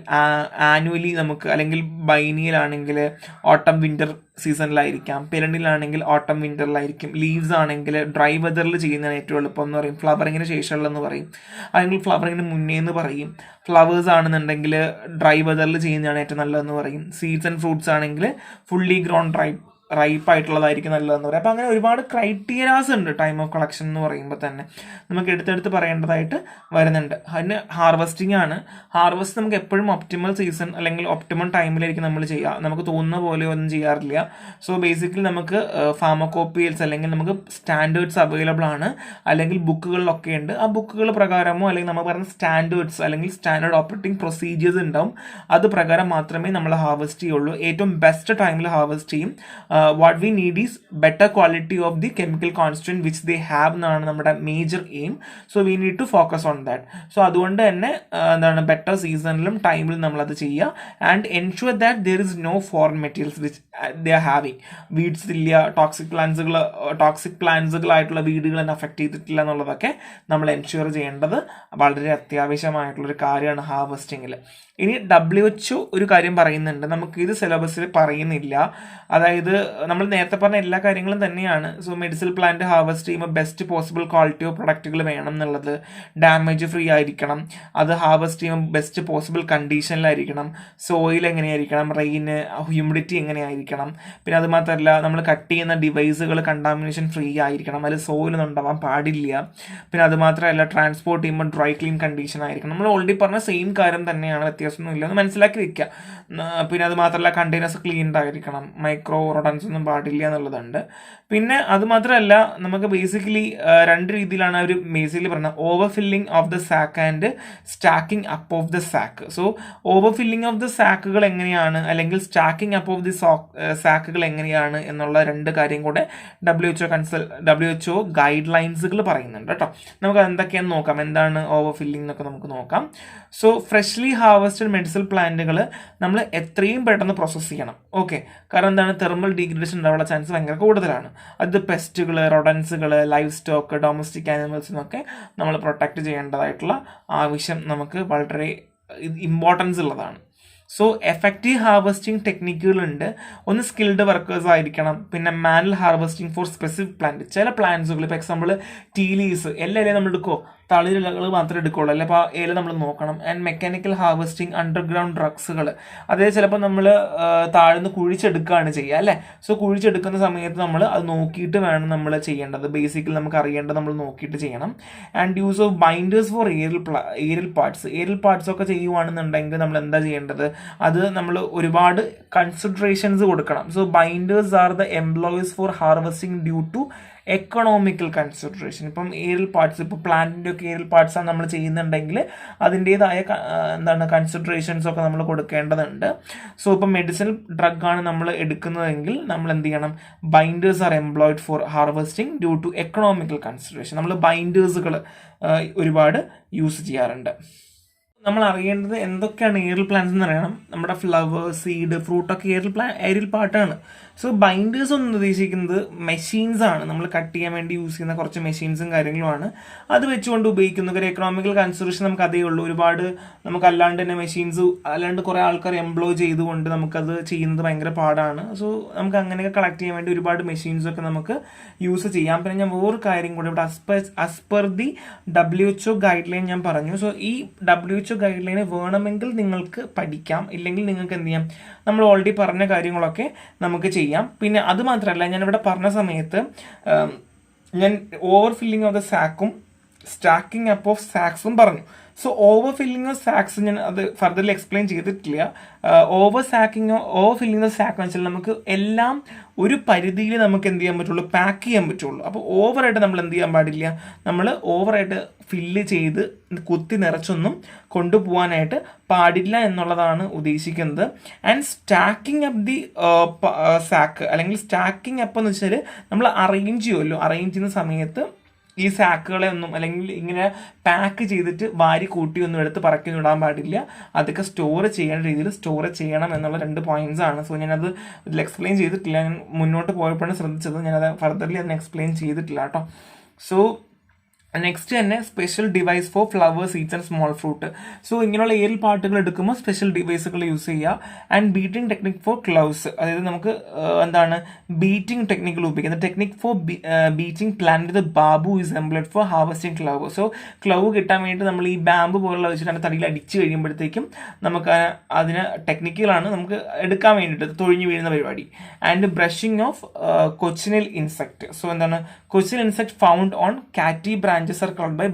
ആനുവലി നമുക്ക്, അല്ലെങ്കിൽ ബൈനിയലാണെങ്കിൽ ഓട്ടം വിന്റർ സീസണിലായിരിക്കാം. പെരണിലാണെങ്കിൽ ഓട്ടം വിന്ററിലായിരിക്കും. ലീവ്സ് ആണെങ്കിൽ ഡ്രൈ വെതറിൽ ചെയ്യുന്നതാണ് ഏറ്റവും എളുപ്പം എന്ന് പറയും. ഫ്ലവറിങ്ങിന് ശേഷമുള്ളതെന്ന് പറയും, അല്ലെങ്കിൽ ഫ്ലവറിങ്ങിന് മുന്നേ എന്ന് പറയും. ഫ്ലവേഴ്സ് ആണെന്നുണ്ടെങ്കിൽ ഡ്രൈ വെതറിൽ ചെയ്യുന്നതാണ് ഏറ്റവും നല്ലതെന്ന് പറയും. സീഡ്സ് ആൻഡ് ഫ്രൂട്ട്സ് ആണെങ്കിൽ ഫുള്ളി ഗ്രോൺ റൈപ്പ് ആയിട്ടുള്ളതായിരിക്കും നല്ലതെന്ന് പറയും. അപ്പോൾ അങ്ങനെ ഒരുപാട് ക്രൈറ്റീരിയാസ് ഉണ്ട് ടൈം ഓഫ് കളക്ഷൻ എന്ന് പറയുമ്പോൾ തന്നെ നമുക്ക് എടുത്തെടുത്ത് പറയേണ്ടതായിട്ട് വരുന്നുണ്ട്. അതിന് ഹാർവെസ്റ്റിംഗ് ആണ്. ഹാർവെസ്റ്റ് നമുക്ക് എപ്പോഴും ഒപ്റ്റിമൽ സീസൺ അല്ലെങ്കിൽ ഒപ്റ്റിമൽ ടൈമിലായിരിക്കും നമ്മൾ ചെയ്യുക. നമുക്ക് തോന്നുന്ന പോലെ ഒന്നും ചെയ്യാറില്ല. സോ ബേസിക്കലി നമുക്ക് ഫാർമക്കോപ്പിയൽസ് അല്ലെങ്കിൽ നമുക്ക് സ്റ്റാൻഡേർഡ്സ് അവൈലബിൾ ആണ്, അല്ലെങ്കിൽ ബുക്കുകളിലൊക്കെ ഉണ്ട്. ആ ബുക്കുകൾ പ്രകാരമോ അല്ലെങ്കിൽ നമ്മൾ പറയുന്ന സ്റ്റാൻഡേർഡ്സ് അല്ലെങ്കിൽ സ്റ്റാൻഡേർഡ് ഓപ്പറേറ്റിംഗ് പ്രൊസീജിയേഴ്സ് ഉണ്ടാവും. അത് പ്രകാരം മാത്രമേ നമ്മൾ ഹാർവെസ്റ്റ് ചെയ്യുള്ളൂ. ഏറ്റവും ബെസ്റ്റ് ടൈമിൽ ഹാർവെസ്റ്റ് ചെയ്യും. What we need is better quality of the chemical constant which they have എന്നാണ് നമ്മുടെ major aim. So we need to focus on that. So അതുകൊണ്ട് തന്നെ എന്താണ് ബെറ്റർ സീസണിലും ടൈമിലും നമ്മളത് ചെയ്യുക. And ensure that there is no foreign materials which they are having. Weeds ഇല്ല, ടോക്സിക് പ്ലാന്റ്സുകളായിട്ടുള്ള വീടുകൾ തന്നെ അഫക്റ്റ് ചെയ്തിട്ടില്ല എന്നുള്ളതൊക്കെ നമ്മൾ എൻഷുവർ ചെയ്യേണ്ടത് വളരെ അത്യാവശ്യമായിട്ടുള്ളൊരു കാര്യമാണ് ഹാർവെസ്റ്റിങ്ങിൽ. ഇനി WHO ഒരു കാര്യം പറയുന്നുണ്ട്, നമുക്ക് ഇത് സിലബസിൽ പറയുന്നില്ല. അതായത് നമ്മൾ നേരത്തെ പറഞ്ഞ എല്ലാ കാര്യങ്ങളും തന്നെയാണ്. സോ മെഡിസിനൽ പ്ലാന്റ് ഹാർവെസ്റ്റ് ചെയ്യുമ്പോൾ ബെസ്റ്റ് പോസിബിൾ ക്വാളിറ്റി ഓഫ് പ്രൊഡക്റ്റുകൾ വേണം എന്നുള്ളത്, ഡാമേജ് ഫ്രീ ആയിരിക്കണം, അത് ഹാർവെസ്റ്റ് ചെയ്യുമ്പോൾ ബെസ്റ്റ് പോസിബിൾ കണ്ടീഷനിലായിരിക്കണം, സോയിൽ എങ്ങനെയായിരിക്കണം, റെയിന് ഹ്യൂമിഡിറ്റി എങ്ങനെയായിരിക്കണം, പിന്നെ അത് മാത്രമല്ല നമ്മൾ കട്ട് ചെയ്യുന്ന ഡിവൈസുകൾ കണ്ടാമിനേഷൻ ഫ്രീ ആയിരിക്കണം, അതിൽ സോയിലൊന്നും ഉണ്ടാവാൻ പാടില്ല, പിന്നെ അത് മാത്രമല്ല ട്രാൻസ്പോർട്ട് ചെയ്യുമ്പോൾ ഡ്രൈ ക്ലീൻ കണ്ടീഷൻ ആയിരിക്കണം. നമ്മൾ ഓൾറെഡി പറഞ്ഞ സെയിം കാര്യം തന്നെയാണ്, വ്യത്യാസമൊന്നും ഇല്ല എന്ന് മനസ്സിലാക്കി വെക്കുക. പിന്നെ അത് മാത്രമല്ല കണ്ടെയ്നേഴ്സ് ക്ലീൻഡ് ആയിരിക്കണം, മൈക്രോ റോഡൻസ് ഒന്നും പാടില്ല എന്നുള്ളതുണ്ട്. പിന്നെ അത് മാത്രമല്ല നമുക്ക് ബേസിക്കലി രണ്ട് രീതിയിലാണ് അവർ ബേസിക്കലി പറഞ്ഞത്, over filling of the sack and stacking up of the sack. So over filling of the സാക്കുകൾ എങ്ങനെയാണ്, അല്ലെങ്കിൽ സ്റ്റാക്കിംഗ് അപ്പ് ഓഫ് ദി സാക്കുകൾ എങ്ങനെയാണ് എന്നുള്ള രണ്ട് കാര്യം കൂടെ WHO ഗൈഡ് ലൈൻസുകൾ പറയുന്നുണ്ട് കേട്ടോ. നമുക്ക് എന്തൊക്കെയാണെന്ന് നോക്കാം, എന്താണ് ഓവർ ഫില്ലിംഗ് എന്നൊക്കെ നമുക്ക് നോക്കാം. സോ ഫ്രഷ്ലി ഹാർവസ്റ്റഡ് മെഡിസിനൽ പ്ലാന്റുകൾ നമ്മൾ എത്രയും പെട്ടെന്ന് പ്രോസസ്സ് ചെയ്യണം. ഓക്കെ, കാരണം എന്താണ്, തെർമൽ ഡീഗ്രഡേഷൻ ഉണ്ടാവാനുള്ള ചാൻസ് ഭയങ്കര കൂടുതലാണ്. അത് പെസ്റ്റുകൾ, റൊഡൻസുകൾ, ലൈവ് സ്റ്റോക്ക്, ഡൊമസ്റ്റിക് ആനിമൽസിനൊക്കെ നമ്മൾ പ്രൊട്ടക്റ്റ് ചെയ്യേണ്ടതായിട്ടുള്ള ആവശ്യം നമുക്ക് വളരെ ഇമ്പോർട്ടൻസ് ഉള്ളതാണ്. സോ എഫക്റ്റീവ് ഹാർവെസ്റ്റിംഗ് ടെക്നിക്കുകളുണ്ട്. ഒന്ന് സ്കിൽഡ് വർക്കേഴ്സ് ആയിരിക്കണം, പിന്നെ manual harvesting for specific plant. ചില പ്ലാന്റ്സുകൾ ഇപ്പോൾ എക്സാമ്പിൾ ടീ ലീവ്സ് എല്ലാ ഇലയും നമ്മൾ എടുക്കുമോ, തളിരിലകൾ മാത്രമേ എടുക്കുകയുള്ളൂ, അല്ലെ അപ്പോൾ ആ ഇല നമ്മൾ നോക്കണം. ആൻഡ് മെക്കാനിക്കൽ ഹാർവെസ്റ്റിംഗ്, അണ്ടർഗ്രൗണ്ട് ഡ്രഗ്സുകൾ, അതേ ചിലപ്പോൾ നമ്മൾ താഴ്ന്ന് കുഴിച്ചെടുക്കുകയാണ് ചെയ്യുക അല്ലേ. സോ കുഴിച്ചെടുക്കുന്ന സമയത്ത് നമ്മൾ അത് നോക്കിയിട്ട് വേണം നമ്മൾ ചെയ്യേണ്ടത്. ബേസിക്കലി നമുക്ക് അറിയേണ്ടത് നമ്മൾ നോക്കിയിട്ട് ചെയ്യണം. And use of binders for aerial parts ഒക്കെ ചെയ്യുവാണെന്നുണ്ടെങ്കിൽ നമ്മൾ എന്താ ചെയ്യേണ്ടത്, അത് നമ്മൾ ഒരുപാട് കൺസിഡറേഷൻസ് കൊടുക്കണം. So binders are the employees for harvesting due to economical consideration. ഇപ്പം ഏരിയൽ പാർട്സ്, ഇപ്പോൾ പ്ലാന്റിൻ്റെ ഒക്കെ ഏരിയൽ പാർട്സാണ് നമ്മൾ ചെയ്യുന്നുണ്ടെങ്കിൽ അതിൻ്റേതായ കൺസിഡറേഷൻസ് ഒക്കെ നമ്മൾ കൊടുക്കേണ്ടതുണ്ട്. സോ ഇപ്പം മെഡിസിനൽ ഡ്രഗാണ് നമ്മൾ എടുക്കുന്നതെങ്കിൽ നമ്മൾ എന്ത് ചെയ്യണം, binders are employed for harvesting due to economical consideration. നമ്മൾ ബൈൻഡേഴ്സുകൾ ഒരുപാട് യൂസ് ചെയ്യാറുണ്ട്. നമ്മൾ അറിയേണ്ടത് എന്തൊക്കെയാണ് ഏരിയൽ പ്ലാന്റ്സ് എന്ന് അറിയണം. നമ്മുടെ ഫ്ലവർ, സീഡ്, ഫ്രൂട്ടൊക്കെ ഏരിയൽ പാർട്ടാണ്. സോ ബൈൻഡേഴ്സ് എന്ന് ഉദ്ദേശിക്കുന്നത് മെഷീൻസ് ആണ്, നമ്മൾ കട്ട് ചെയ്യാൻ വേണ്ടി യൂസ് ചെയ്യുന്ന കുറച്ച് മെഷീൻസും കാര്യങ്ങളുമാണ്. അത് വെച്ചുകൊണ്ട് ഉപയോഗിക്കുന്ന ഒരു എക്കണോമിക്കൽ കൺസിഡറേഷൻ നമുക്ക് അതേ ഉള്ളൂ. ഒരുപാട് നമുക്ക് അല്ലാണ്ട് തന്നെ മെഷീൻസ്, അല്ലാണ്ട് കുറേ ആൾക്കാർ എംപ്ലോയ് ചെയ്തുകൊണ്ട് നമുക്കത് ചെയ്യുന്നത് ഭയങ്കര പാടാണ്. സോ നമുക്ക് അങ്ങനെയൊക്കെ കളക്ട് ചെയ്യാൻ വേണ്ടി ഒരുപാട് മെഷീൻസൊക്കെ നമുക്ക് യൂസ് ചെയ്യാം. പിന്നെ ഞാൻ വേറൊരു കാര്യം കൂടി ഇവിടെ as per the WHO guide line ഞാൻ പറഞ്ഞു. സോ ഈ WHO ഗൈഡ് ലൈന് വേണമെങ്കിൽ നിങ്ങൾക്ക് പഠിക്കാം, ഇല്ലെങ്കിൽ നിങ്ങൾക്ക് എന്ത് ചെയ്യാം, നമ്മൾ ഓൾറെഡി പറഞ്ഞ കാര്യങ്ങളൊക്കെ നമുക്ക് ചെയ്യാം. പിന്നെ അത് മാത്രമല്ല, ഞാനിവിടെ പറഞ്ഞ സമയത്ത് ഞാൻ ഓവർ ഫില്ലിംഗ് ഓഫ് ദ സാക്കും സ്റ്റാക്കിംഗ് അപ്പ് ഓഫ് സാക്സും പറഞ്ഞു. So over filling of sacks ഞാൻ അത് ഫർദർലി എക്സ്പ്ലെയിൻ ചെയ്തിട്ടില്ല. ഓവർ ഫില്ലിംഗ് ഓഫ് സാക്ക് എന്ന് വെച്ചാൽ നമുക്ക് എല്ലാം ഒരു പരിധിയിൽ നമുക്ക് എന്ത് ചെയ്യാൻ പറ്റുള്ളൂ, പാക്ക് ചെയ്യാൻ പറ്റുള്ളൂ. അപ്പോൾ ഓവറായിട്ട് നമ്മൾ എന്ത് ചെയ്യാൻ പാടില്ല, നമ്മൾ ഓവറായിട്ട് ഫില്ല് ചെയ്ത് കുത്തി നിറച്ചൊന്നും കൊണ്ടുപോകാനായിട്ട് പാടില്ല എന്നുള്ളതാണ് ഉദ്ദേശിക്കുന്നത്. And stacking up the sack, അല്ലെങ്കിൽ സ്റ്റാക്കിംഗ് അപ്പ് എന്ന് വെച്ചാൽ നമ്മൾ അറേഞ്ച് ചെയ്യുമല്ലോ, അറേഞ്ച് ചെയ്യുന്ന സമയത്ത് ഈ സാക്കുകളെ ഒന്നും, അല്ലെങ്കിൽ ഇങ്ങനെ പാക്ക് ചെയ്തിട്ട് വാരി കൂട്ടിയൊന്നും എടുത്ത് പറക്കി വിടാൻ പാടില്ല. അതൊക്കെ സ്റ്റോർ ചെയ്യേണ്ട രീതിയിൽ സ്റ്റോർ ചെയ്യണം എന്നുള്ള 2 പോയിന്റ്സ് ആണ്. സോ ഞാനത് ഇതിൽ എക്സ്പ്ലെയിൻ ചെയ്തിട്ടില്ല, ഞാൻ മുന്നോട്ട് പോയപ്പോഴാണ് ശ്രദ്ധിച്ചത്, ഞാനത് ഫർദർലി അതിന് എക്സ്പ്ലെയിൻ ചെയ്തിട്ടില്ല കേട്ടോ. സോ നെക്സ്റ്റ് തന്നെ special device for flower, seeds and small fruit. So ഇങ്ങനെയുള്ള ഏരിയൽ പാർട്ടുകൾ എടുക്കുമ്പോൾ സ്പെഷ്യൽ ഡിവൈസുകൾ യൂസ് ചെയ്യുക. And beating technique for cloves, അതായത് നമുക്ക് എന്താണ് ബീറ്റിംഗ് ടെക്നിക്കുകൾ ഉപയോഗിക്കുന്നത്. Technique for beating plant with ബാബു is employed for harvesting clove. So clove കിട്ടാൻ വേണ്ടി നമ്മൾ ഈ ബാമ്പു പോലുള്ള വെച്ചിട്ടാണ് തടിയിൽ അടിച്ച് കഴിയുമ്പോഴത്തേക്കും നമുക്ക് അതിന് ടെക്നിക്കുകളാണ് നമുക്ക് എടുക്കാൻ വേണ്ടിയിട്ട്, തൊഴിഞ്ഞു വീഴുന്ന പരിപാടി. And brushing of cochineal insect. So എന്താണ്, cochineal insect found on cacti branches are coloured by